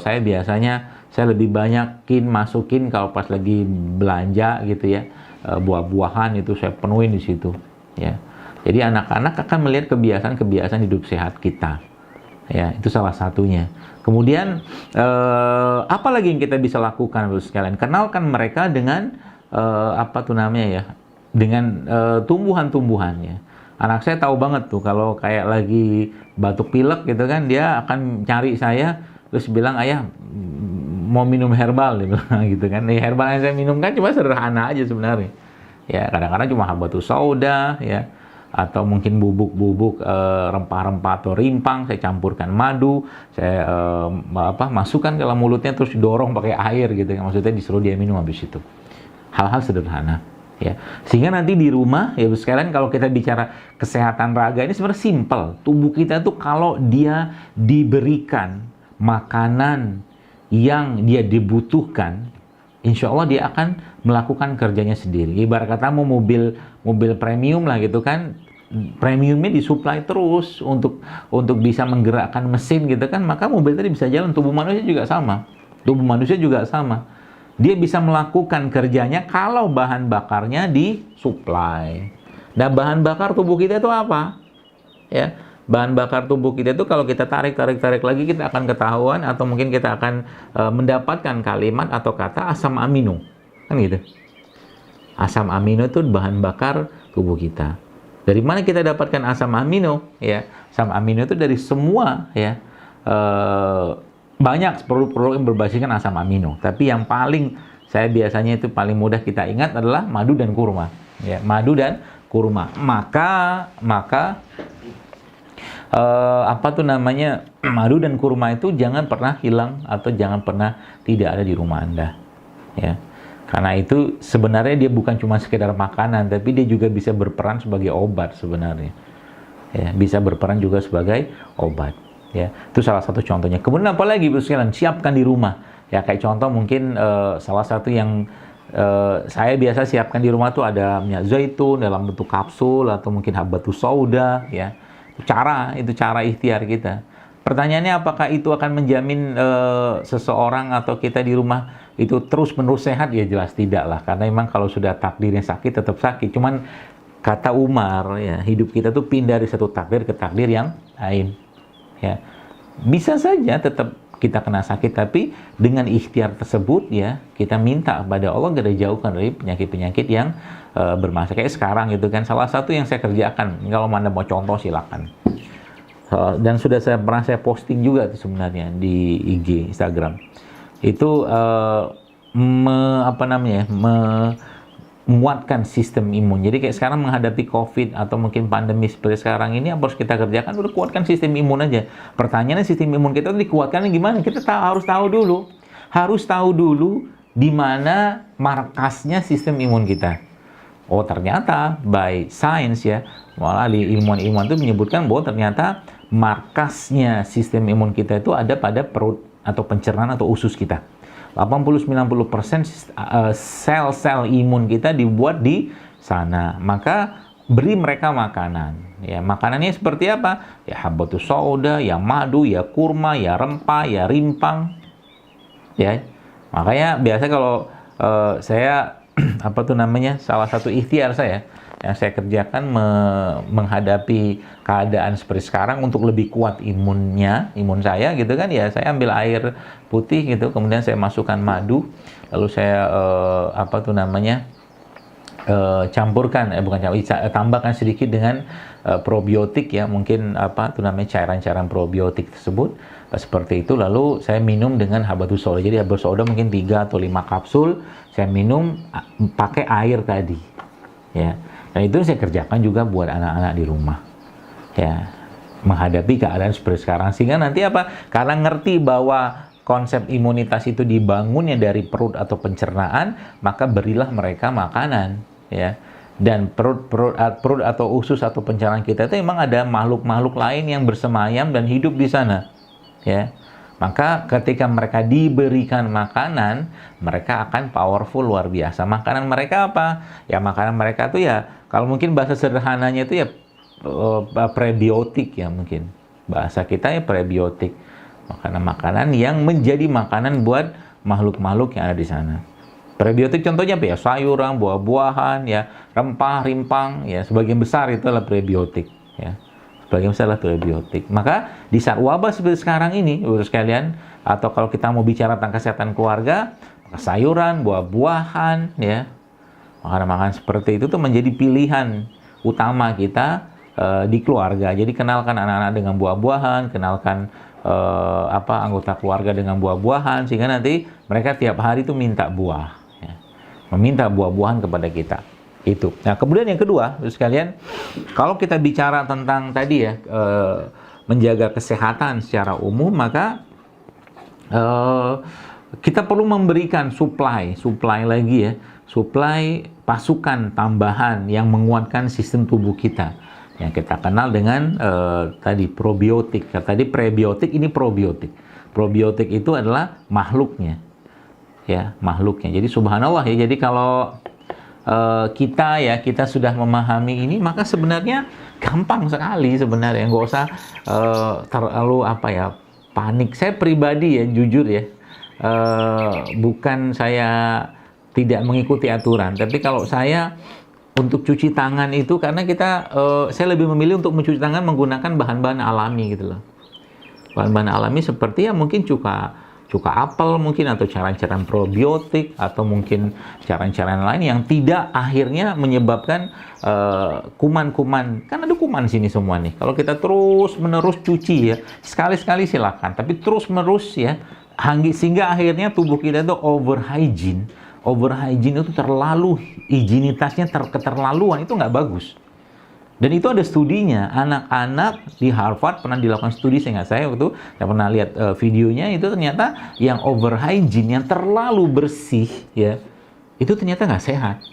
saya biasanya saya lebih banyakin masukin kalau pas lagi belanja gitu ya, buah-buahan itu saya penuhin di situ ya. Jadi anak-anak akan melihat kebiasaan hidup sehat kita. Ya, itu salah satunya. Kemudian apa lagi yang kita bisa lakukan Bapak sekalian? Kenalkan mereka dengan dengan tumbuhan-tumbuhannya. Anak saya tahu banget tuh kalau kayak lagi batuk pilek gitu kan, dia akan cari saya terus bilang, "Ayah, mau minum herbal," dia bilang gitu kan. Herbal yang saya minum kan cuma sederhana aja sebenarnya. Ya, kadang-kadang cuma habatus sauda ya, atau mungkin bubuk-bubuk rempah-rempah atau rimpang, saya campurkan madu, saya masukkan ke dalam mulutnya terus didorong pakai air gitu kan. Maksudnya disuruh dia minum habis itu. Hal-hal sederhana. Ya, sehingga nanti di rumah ya sekalian, kalau kita bicara kesehatan raga ini sebenarnya simpel. Tubuh kita tuh kalau dia diberikan makanan yang dia dibutuhkan, insya Allah dia akan melakukan kerjanya sendiri. Ibarat kata mau mobil premium lah gitu kan, premiumnya disuplai terus untuk bisa menggerakkan mesin gitu kan, maka mobil tadi bisa jalan. Tubuh manusia juga sama. Dia bisa melakukan kerjanya kalau bahan bakarnya disuplai. Nah, bahan bakar tubuh kita itu apa? Ya, bahan bakar tubuh kita itu kalau kita tarik lagi, kita akan ketahuan atau mungkin kita akan mendapatkan kalimat atau kata asam amino. Kan gitu. Asam amino itu bahan bakar tubuh kita. Dari mana kita dapatkan asam amino? Ya, asam amino itu dari semua ya. Banyak produk-produk yang berbasiskan asam amino, tapi yang paling saya biasanya itu paling mudah kita ingat adalah madu dan kurma. Ya, madu dan kurma. Maka madu dan kurma itu jangan pernah hilang atau jangan pernah tidak ada di rumah Anda. Ya. Karena itu sebenarnya dia bukan cuma sekedar makanan, tapi dia juga bisa berperan sebagai obat sebenarnya. Ya, bisa berperan juga sebagai obat. Ya, itu salah satu contohnya. Kemudian apa lagi Bapak sekalian? Siapkan di rumah. Ya, kayak contoh mungkin salah satu yang saya biasa siapkan di rumah tuh ada minyak zaitun dalam bentuk kapsul atau mungkin habatus sauda ya. Itu cara ikhtiar kita. Pertanyaannya, apakah itu akan menjamin seseorang atau kita di rumah itu terus-menerus sehat? Ya jelas tidak lah, karena memang kalau sudah takdirnya sakit tetap sakit. Cuman kata Umar ya, hidup kita tuh pindah dari satu takdir ke takdir yang lain. Ya, bisa saja tetap kita kena sakit, tapi dengan ikhtiar tersebut ya kita minta kepada Allah agar dijauhkan dari penyakit-penyakit yang bermasalah. Kayak sekarang gitu kan, salah satu yang saya kerjakan, kalau Anda mau contoh silakan. Dan sudah pernah saya posting juga tuh sebenarnya di IG Instagram. Itu menguatkan sistem imun. Jadi kayak sekarang menghadapi COVID atau mungkin pandemi seperti sekarang ini, apa harus kita kerjakan? Udah kuatkan sistem imun aja. Pertanyaannya, sistem imun kita dikuatkan gimana? Kita harus tahu dulu di mana markasnya sistem imun kita. Oh ternyata by science ya, malah di ilmuwan-ilmuwan itu menyebutkan bahwa ternyata markasnya sistem imun kita itu ada pada perut atau pencernaan atau usus kita. 80-90% sel-sel imun kita dibuat di sana. Maka beri mereka makanan. Ya, makanannya seperti apa? Ya habatus sauda, ya madu, ya kurma, ya rempah, ya rimpang. Ya. Makanya biasa kalau saya salah satu ikhtiar saya yang saya kerjakan menghadapi keadaan seperti sekarang untuk lebih kuat imun saya gitu kan, ya saya ambil air putih gitu, kemudian saya masukkan madu, lalu saya campurkan tambahkan sedikit dengan probiotik ya, mungkin cairan-cairan probiotik tersebut seperti itu, lalu saya minum dengan habatus sauda. Jadi habatus sauda mungkin 3 atau 5 kapsul saya minum pakai air tadi ya. Dan itu saya kerjakan juga buat anak-anak di rumah ya, menghadapi keadaan seperti sekarang, sehingga nanti karena ngerti bahwa konsep imunitas itu dibangunnya dari perut atau pencernaan, maka berilah mereka makanan ya. Dan perut atau usus atau pencernaan kita itu memang ada makhluk-makhluk lain yang bersemayam dan hidup di sana ya. Maka ketika mereka diberikan makanan, mereka akan powerful luar biasa. Makanan mereka apa? Ya makanan mereka tuh ya, kalau mungkin bahasa sederhananya itu ya prebiotik ya, mungkin bahasa kita ya prebiotik. Makanan-makanan yang menjadi makanan buat makhluk-makhluk yang ada di sana. Prebiotik contohnya apa ya? Sayuran, buah-buahan, ya, rempah, rimpang, ya, sebagian besar itu adalah prebiotik, ya. Sebagian besar adalah prebiotik. Maka di saat wabah seperti sekarang ini, Bapak sekalian, atau kalau kita mau bicara tentang kesehatan keluarga, sayuran, buah-buahan, ya, makanan-makanan seperti itu tuh menjadi pilihan utama kita di keluarga. Jadi kenalkan anak-anak dengan buah-buahan, kenalkan anggota keluarga dengan buah-buahan, sehingga nanti mereka tiap hari itu minta buah, ya. Meminta buah-buahan kepada kita. Itu. Nah, kemudian yang kedua, sekalian, kalau kita bicara tentang tadi ya, menjaga kesehatan secara umum, maka kita perlu memberikan supply lagi ya, supply pasukan tambahan yang menguatkan sistem tubuh kita. Yang kita kenal dengan tadi probiotik. Tadi prebiotik, ini probiotik. Probiotik itu adalah makhluknya. Ya, makhluknya. Jadi subhanallah ya. Jadi kalau kita sudah memahami ini, maka sebenarnya gampang sekali sebenarnya, nggak usah terlalu panik. Saya pribadi ya, jujur ya, bukan saya tidak mengikuti aturan, tapi kalau saya untuk cuci tangan itu karena saya lebih memilih untuk mencuci tangan menggunakan bahan-bahan alami gitu loh. Bahan-bahan alami seperti ya mungkin cuka apel mungkin, atau cairan-cairan probiotik, atau mungkin cairan-cairan lain yang tidak akhirnya menyebabkan kuman-kuman. Kan ada kuman sini semua nih. Kalau kita terus-menerus cuci ya, sekali-sekali silakan, tapi terus-menerus ya, sehingga akhirnya tubuh kita itu over hygiene itu terlalu, higienitasnya keterlaluan, itu nggak bagus. Dan itu ada studinya, anak-anak di Harvard pernah dilakukan studi, saya pernah lihat videonya, itu ternyata yang over hygiene, yang terlalu bersih ya, itu ternyata nggak sehat.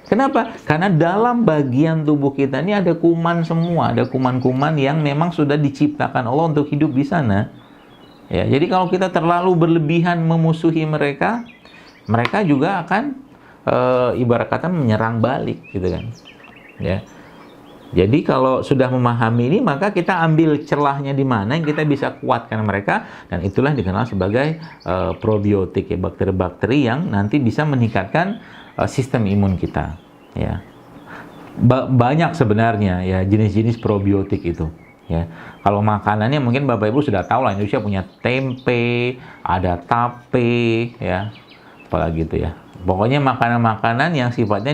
Kenapa? Karena dalam bagian tubuh kita ini ada kuman semua, ada kuman-kuman yang memang sudah diciptakan Allah untuk hidup di sana. Ya, jadi kalau kita terlalu berlebihan memusuhi mereka juga akan ibarat kata menyerang balik gitu kan. Ya. Jadi kalau sudah memahami ini, maka kita ambil celahnya di mana yang kita bisa kuatkan mereka, dan itulah dikenal sebagai probiotik ya, bakteri-bakteri yang nanti bisa meningkatkan sistem imun kita. Ya. Banyak sebenarnya ya jenis-jenis probiotik itu. Ya, kalau makanannya mungkin Bapak Ibu sudah tahu lah, Indonesia punya tempe, ada tape, ya, apalagi itu ya. Pokoknya makanan-makanan yang sifatnya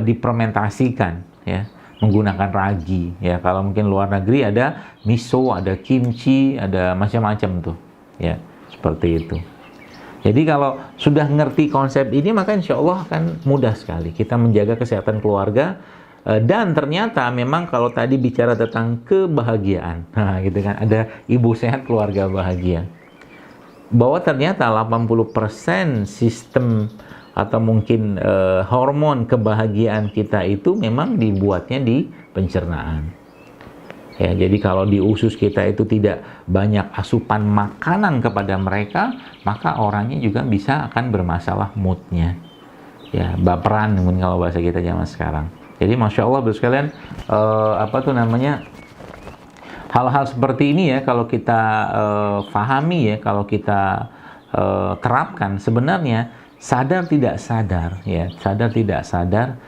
difermentasikan, ya, menggunakan ragi. Ya, kalau mungkin luar negeri ada miso, ada kimchi, ada macam-macam tuh, ya, seperti itu. Jadi kalau sudah ngerti konsep ini, maka insya Allah akan mudah sekali kita menjaga kesehatan keluarga. Dan ternyata memang kalau tadi bicara tentang kebahagiaan, nah gitu kan, ada ibu sehat keluarga bahagia, bahwa ternyata 80% sistem atau mungkin hormon kebahagiaan kita itu memang dibuatnya di pencernaan. Ya, jadi kalau di usus kita itu tidak banyak asupan makanan kepada mereka, maka orangnya juga bisa akan bermasalah moodnya. Ya, baperan mungkin kalau bahasa kita zaman sekarang. Jadi Masya Allah sekalian, hal-hal seperti ini ya kalau kita fahami ya, kalau kita terapkan, sebenarnya sadar tidak sadar ya, sadar tidak sadar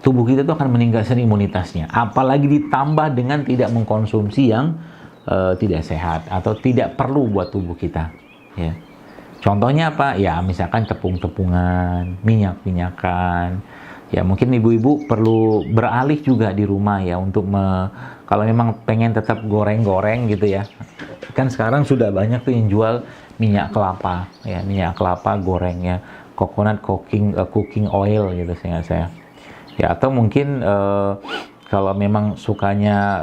tubuh kita itu akan meningkatkan imunitasnya, apalagi ditambah dengan tidak mengkonsumsi yang tidak sehat atau tidak perlu buat tubuh kita ya. Contohnya apa? Ya misalkan tepung-tepungan, minyak-minyakan. Ya mungkin ibu-ibu perlu beralih juga di rumah ya untuk kalau memang pengen tetap goreng-goreng gitu ya. Kan sekarang sudah banyak tuh yang jual minyak kelapa ya, minyak kelapa gorengnya, coconut cooking oil gitu seingat saya. Ya atau mungkin kalau memang sukanya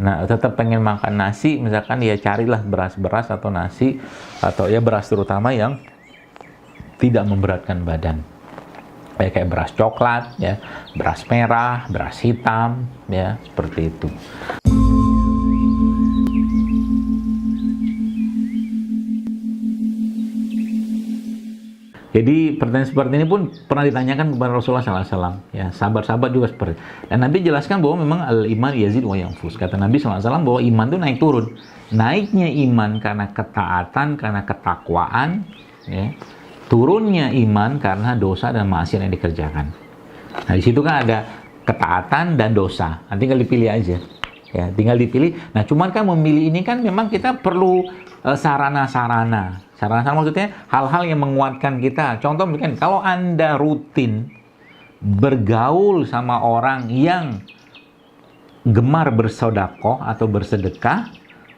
nah tetap pengen makan nasi, misalkan ya carilah beras-beras atau nasi atau ya beras terutama yang tidak memberatkan badan. Kayak beras coklat ya, beras merah, beras hitam ya, seperti itu. Jadi pertanyaan seperti ini pun pernah ditanyakan kepada Rasulullah SAW. Ya, sahabat-sahabat juga seperti itu. Dan Nabi jelaskan bahwa memang al-iman yazid wa yanfus. Kata Nabi SAW bahwa iman itu naik turun. Naiknya iman karena ketaatan, karena ketakwaan. Ya. Turunnya iman karena dosa dan maksiat yang dikerjakan. Nah, di situ kan ada ketaatan dan dosa. Nah, tinggal dipilih aja. Ya, tinggal dipilih. Nah, cuman kan memilih ini kan memang kita perlu sarana-sarana. Sarana-sarana maksudnya hal-hal yang menguatkan kita. Contoh mungkin kalau Anda rutin bergaul sama orang yang gemar bersedekah atau bersedekah,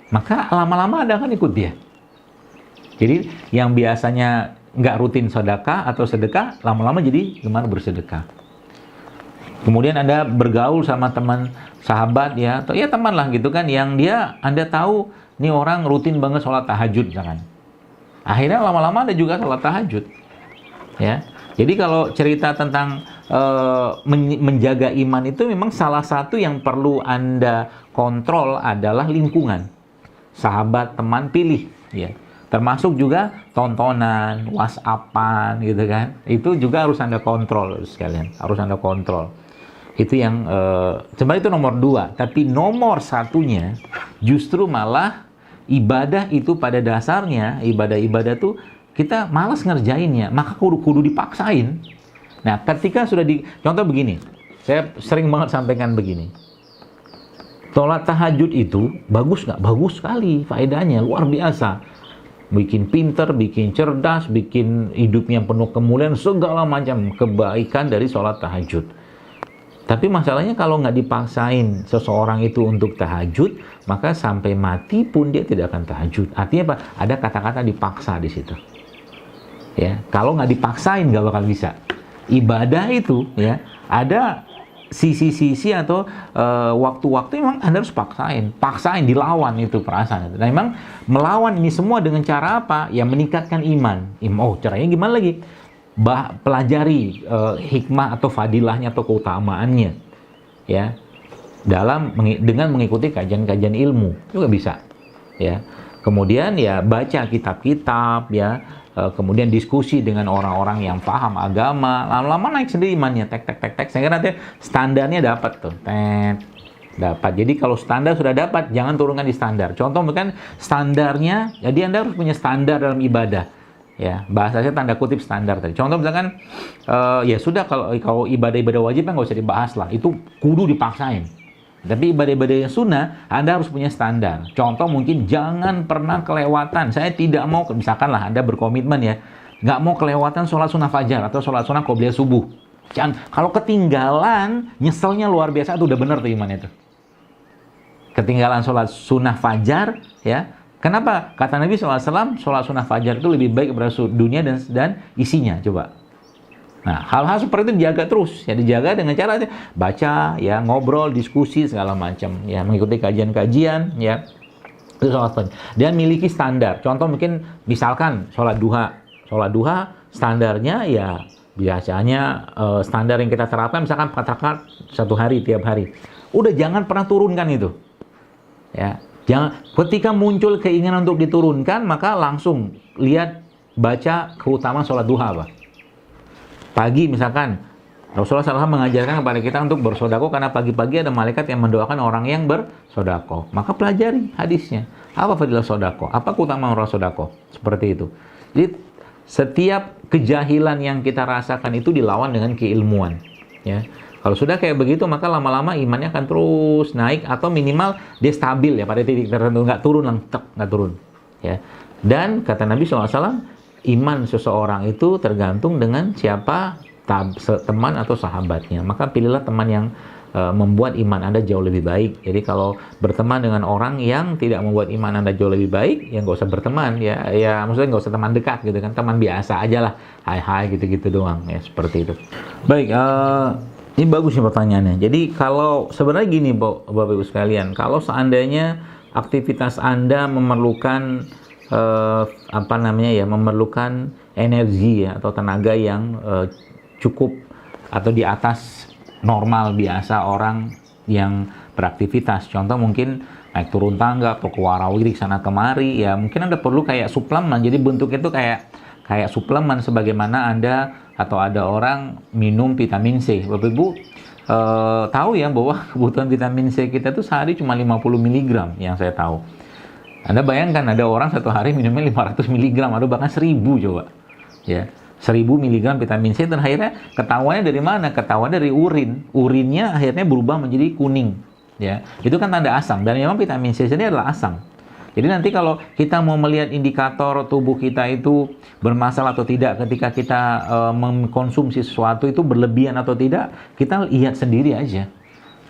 maka lama-lama Anda akan ikut dia. Jadi yang biasanya nggak rutin sedekah atau sedekah, lama-lama jadi gemar bersedekah. Kemudian Anda bergaul sama teman sahabat ya, atau ya teman lah gitu kan, yang dia Anda tahu nih orang rutin banget sholat tahajud misalkan. Akhirnya lama-lama Anda juga sholat tahajud. Ya. Jadi kalau cerita tentang menjaga iman itu memang salah satu yang perlu Anda kontrol adalah lingkungan. Sahabat, teman, pilih ya. Termasuk juga tontonan, WhatsApp-an gitu kan. Itu juga harus Anda kontrol sekalian, harus Anda kontrol. Itu yang sebenarnya itu nomor 2, tapi nomor 1-nya justru malah ibadah itu pada dasarnya, ibadah-ibadah tuh kita malas ngerjainnya, maka kudu dipaksain. Nah, ketika sudah contoh begini, saya sering banget sampaikan begini. Sholat tahajud itu bagus nggak? Bagus sekali, faedahnya luar biasa. Bikin pinter, bikin cerdas, bikin hidupnya penuh kemuliaan, segala macam kebaikan dari sholat tahajud. Tapi masalahnya kalau nggak dipaksain seseorang itu untuk tahajud, maka sampai mati pun dia tidak akan tahajud. Artinya apa? Ada kata-kata dipaksa di situ. Ya, kalau nggak dipaksain nggak bakal bisa. Ibadah itu ya ada sisi-sisi atau waktu-waktu memang Anda harus paksain, dilawan itu perasaan. Nah, memang melawan ini semua dengan cara apa? Ya meningkatkan iman. Oh, caranya gimana lagi? Pelajari hikmah atau fadilahnya atau keutamaannya ya dengan mengikuti kajian-kajian ilmu juga bisa ya. Kemudian ya baca kitab-kitab ya, kemudian diskusi dengan orang-orang yang paham agama, lama-lama naik sendiri imannya, tek. Saya kira nanti standarnya dapat tuh, dapat. Jadi kalau standar sudah dapat, jangan turunkan di standar. Contoh misalkan standarnya, jadi Anda harus punya standar dalam ibadah. Ya, bahasanya tanda kutip standar tadi. Contoh misalkan ya sudah kalau ibadah-ibadah wajib kan nggak usah dibahas lah. Itu kudu dipaksain. Tapi ibadah-ibadah yang sunnah, Anda harus punya standar. Contoh mungkin jangan pernah kelewatan. Saya tidak mau, misalkan lah Anda berkomitmen ya, nggak mau kelewatan sholat sunnah fajar atau sholat sunnah qobliyah subuh. Jangan, kalau ketinggalan, nyeselnya luar biasa. Itu udah bener tuh imannya tuh. Ketinggalan sholat sunnah fajar ya. Kenapa? Kata Nabi SAW, sholat sunnah fajar itu lebih baik kepada dunia dan isinya. Coba. Nah, hal-hal seperti itu dijaga terus. Ya, dijaga dengan cara baca, ya, ngobrol, diskusi, segala macam. Ya, mengikuti kajian-kajian, ya. Itu sholat fajar. Dan miliki standar. Contoh mungkin, misalkan sholat duha Sholat duha standarnya ya biasanya standar yang kita terapkan misalkan 4 rakaat satu hari tiap hari. Udah jangan pernah turunkan itu. Ya, jangan ketika muncul keinginan untuk diturunkan maka langsung lihat baca keutamaan sholat duha apa. Pagi misalkan Rasulullah SAW mengajarkan kepada kita untuk bersodako karena pagi-pagi ada malaikat yang mendoakan orang yang bersodako. Maka pelajari hadisnya. Apa fadilah sodako? Apa keutamaan orang sodako? Seperti itu. Jadi setiap kejahilan yang kita rasakan itu dilawan dengan keilmuan. Ya. Kalau sudah kayak begitu maka lama-lama imannya akan terus naik atau minimal dia stabil ya pada titik tertentu, nggak turun langsung, nggak turun. Ya. Dan kata Nabi SAW, iman seseorang itu tergantung dengan siapa teman atau sahabatnya. Maka pilihlah teman yang membuat iman Anda jauh lebih baik. Jadi kalau berteman dengan orang yang tidak membuat iman Anda jauh lebih baik, ya nggak usah berteman ya maksudnya nggak usah teman dekat gitu kan, teman biasa aja lah, hai gitu doang ya, seperti itu. Baik, ini bagus nih pertanyaannya. Jadi kalau sebenarnya gini Bapak Ibu sekalian, kalau seandainya aktivitas Anda memerlukan memerlukan energi ya atau tenaga yang cukup atau di atas normal biasa orang yang beraktivitas. Contoh mungkin naik turun tangga, atau warawiri sana kemari, ya mungkin Anda perlu kayak suplemen. Jadi bentuknya itu kayak suplemen sebagaimana Anda atau ada orang minum vitamin C. Bapak Ibu tahu ya bahwa kebutuhan vitamin C kita itu sehari cuma 50 mg yang saya tahu. Anda bayangkan ada orang satu hari minumnya 500 mg atau bahkan 1000 coba. Ya. 1000 mg vitamin C dan akhirnya ketahuannya dari mana? Ketahuannya dari urin. Urinnya akhirnya berubah menjadi kuning. Ya, itu kan tanda asam dan memang vitamin C ini adalah asam. Jadi nanti kalau kita mau melihat indikator tubuh kita itu bermasalah atau tidak ketika kita mengkonsumsi sesuatu itu berlebihan atau tidak, kita lihat sendiri aja.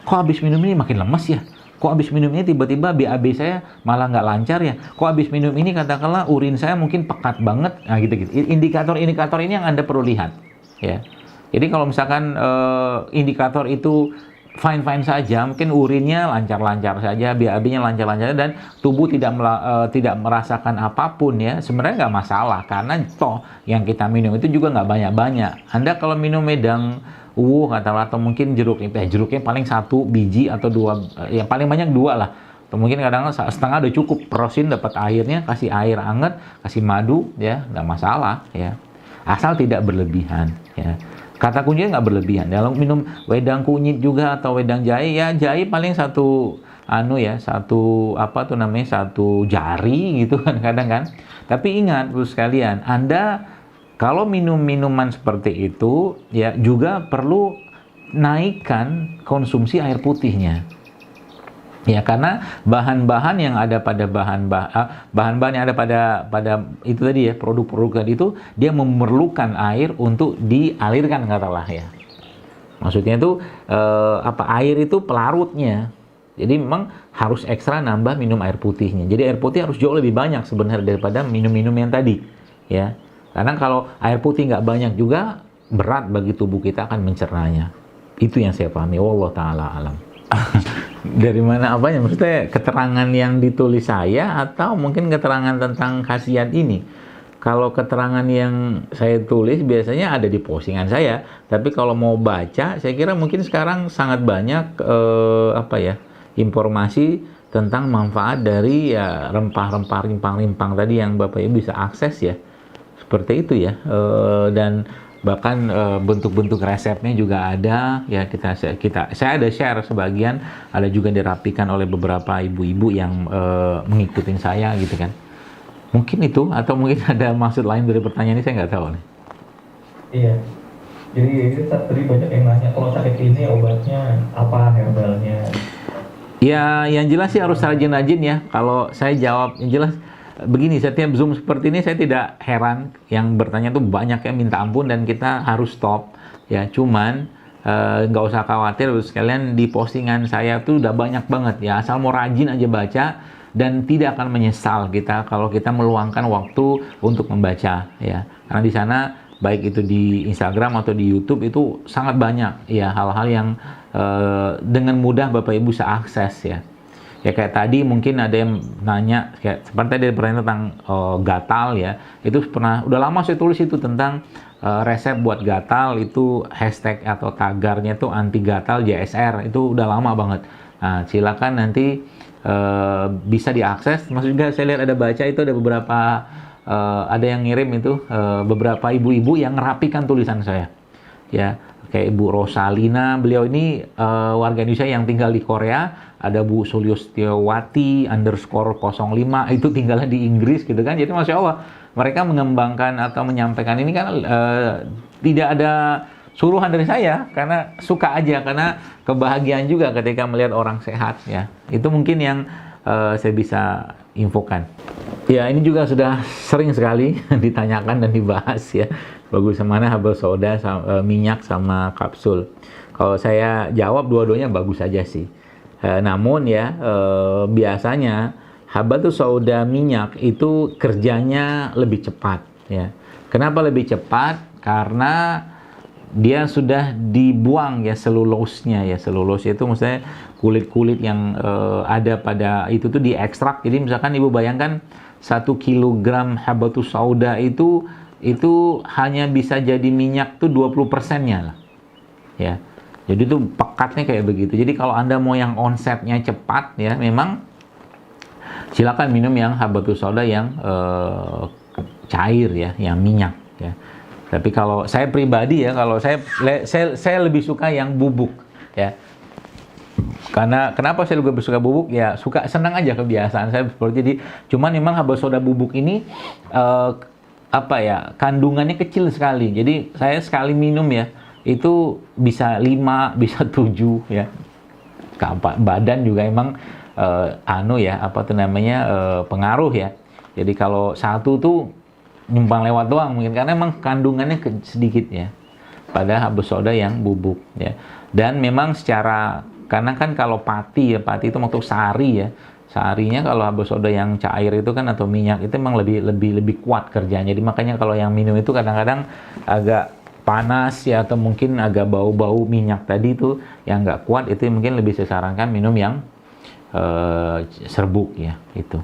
Kok habis minum ini makin lemes ya? Kok habis minum ini tiba-tiba BAB saya malah nggak lancar ya? Kok habis minum ini katakanlah urin saya mungkin pekat banget? Nah gitu-gitu. Indikator-indikator ini yang Anda perlu lihat. Ya. Jadi kalau misalkan indikator itu fine-fine saja, mungkin urinnya lancar-lancar saja, BAB-nya lancar-lancar dan tubuh tidak merasakan apapun ya, sebenarnya nggak masalah karena toh yang kita minum itu juga nggak banyak-banyak. Anda kalau minum medang atau mungkin jeruknya paling 1 biji atau 2, ya paling banyak 2 lah. Atau mungkin kadang-kadang setengah udah cukup, prosin dapat airnya, kasih air hangat, kasih madu ya, nggak masalah ya. Asal tidak berlebihan ya. Kata kuncinya nggak berlebihan. Kalau minum wedang kunyit juga atau wedang jahe, ya jahe paling satu jari gitu kan kadang kan. Tapi ingat Bu sekalian, Anda kalau minum minuman seperti itu ya juga perlu naikkan konsumsi air putihnya. Ya karena bahan-bahan yang ada pada bahan-bahan yang ada pada itu tadi ya, produk-produk tadi itu dia memerlukan air untuk dialirkan katalah ya. Maksudnya itu air itu pelarutnya. Jadi memang harus ekstra nambah minum air putihnya. Jadi air putih harus jauh lebih banyak sebenarnya daripada minum-minum yang tadi ya. Karena kalau air putih nggak banyak juga berat bagi tubuh kita akan mencernanya. Itu yang saya pahami. Wallahu taala alam. Dari mana apanya? Maksudnya keterangan yang ditulis saya atau mungkin keterangan tentang khasiat ini? Kalau keterangan yang saya tulis biasanya ada di postingan saya, tapi kalau mau baca, saya kira mungkin sekarang sangat banyak informasi tentang manfaat dari ya rempah-rempah, rimpang-rimpang tadi yang Bapak Ibu bisa akses ya, seperti itu ya, dan bahkan bentuk-bentuk resepnya juga ada ya, saya ada share sebagian, ada juga dirapikan oleh beberapa ibu-ibu yang mengikuti saya gitu kan. Mungkin itu atau mungkin ada maksud lain dari pertanyaan ini, saya nggak tahu nih. Iya, jadi tadi banyak yang nanya kalau sakit ini obatnya apa, herbalnya? Ya yang jelas sih harus rajin-rajin ya. Kalau saya jawab yang jelas begini, setiap Zoom seperti ini saya tidak heran yang bertanya tuh banyak yang minta ampun dan kita harus stop ya. Cuman nggak usah khawatir sekalian, di postingan saya tuh udah banyak banget ya, asal mau rajin aja baca dan tidak akan menyesal kita kalau kita meluangkan waktu untuk membaca ya. Karena di sana baik itu di Instagram atau di YouTube itu sangat banyak ya hal-hal yang dengan mudah Bapak Ibu bisa akses ya. Ya kayak tadi mungkin ada yang nanya, kayak seperti tadi pertanyaan tentang gatal ya, itu udah lama saya tulis itu tentang resep buat gatal, itu hashtag atau tagarnya tuh anti gatal JSR, itu udah lama banget. Nah, silakan nanti bisa diakses. Maksud juga saya lihat ada baca itu ada beberapa ada yang ngirim itu beberapa ibu-ibu yang ngerapikan tulisan saya. Ya, kayak Ibu Rosalina, beliau ini warga Indonesia yang tinggal di Korea. Ada Bu Sulistiawati _05 itu tinggalnya di Inggris gitu kan. Jadi Masya Allah, mereka mengembangkan atau menyampaikan ini kan tidak ada suruhan dari saya, karena suka aja, karena kebahagiaan juga ketika melihat orang sehat ya. Itu mungkin yang saya bisa infokan. Ya, ini juga sudah sering sekali ditanyakan dan dibahas ya. Bagus mana habal soda, minyak sama kapsul. Kalau saya jawab dua-duanya bagus aja sih. Namun ya biasanya habatus sauda minyak itu kerjanya lebih cepat ya. Kenapa lebih cepat? Karena dia sudah dibuang ya selulosnya ya. Selulosnya itu maksudnya kulit-kulit yang ada pada itu tuh diekstrak. Jadi misalkan Ibu bayangkan 1 kilogram habatus sauda itu hanya bisa jadi minyak tuh 20%-nya lah. Ya. Jadi itu pekatnya kayak begitu. Jadi kalau Anda mau yang onsetnya cepat ya, memang silakan minum yang habatus sauda yang cair ya, yang minyak ya. Tapi kalau saya pribadi ya, kalau saya lebih suka yang bubuk ya. Karena kenapa saya lebih suka bubuk ya, senang aja kebiasaan saya seperti jadi. Cuman memang habatus sauda bubuk ini kandungannya kecil sekali. Jadi saya sekali minum ya itu bisa 5, bisa 7 ya. Badan juga emang pengaruh ya. Jadi kalau satu tuh nyumbang lewat doang mungkin, karena emang kandungannya sedikit ya pada habatus sauda yang bubuk ya. Dan memang karena kan kalau pati itu untuk sari ya. Sarinya kalau habatus sauda yang cair itu kan atau minyak itu emang lebih kuat kerjanya. Jadi makanya kalau yang minum itu kadang-kadang agak panas ya, atau mungkin agak bau-bau minyak tadi itu yang nggak kuat, itu mungkin lebih saya sarankan minum yang serbuk ya itu.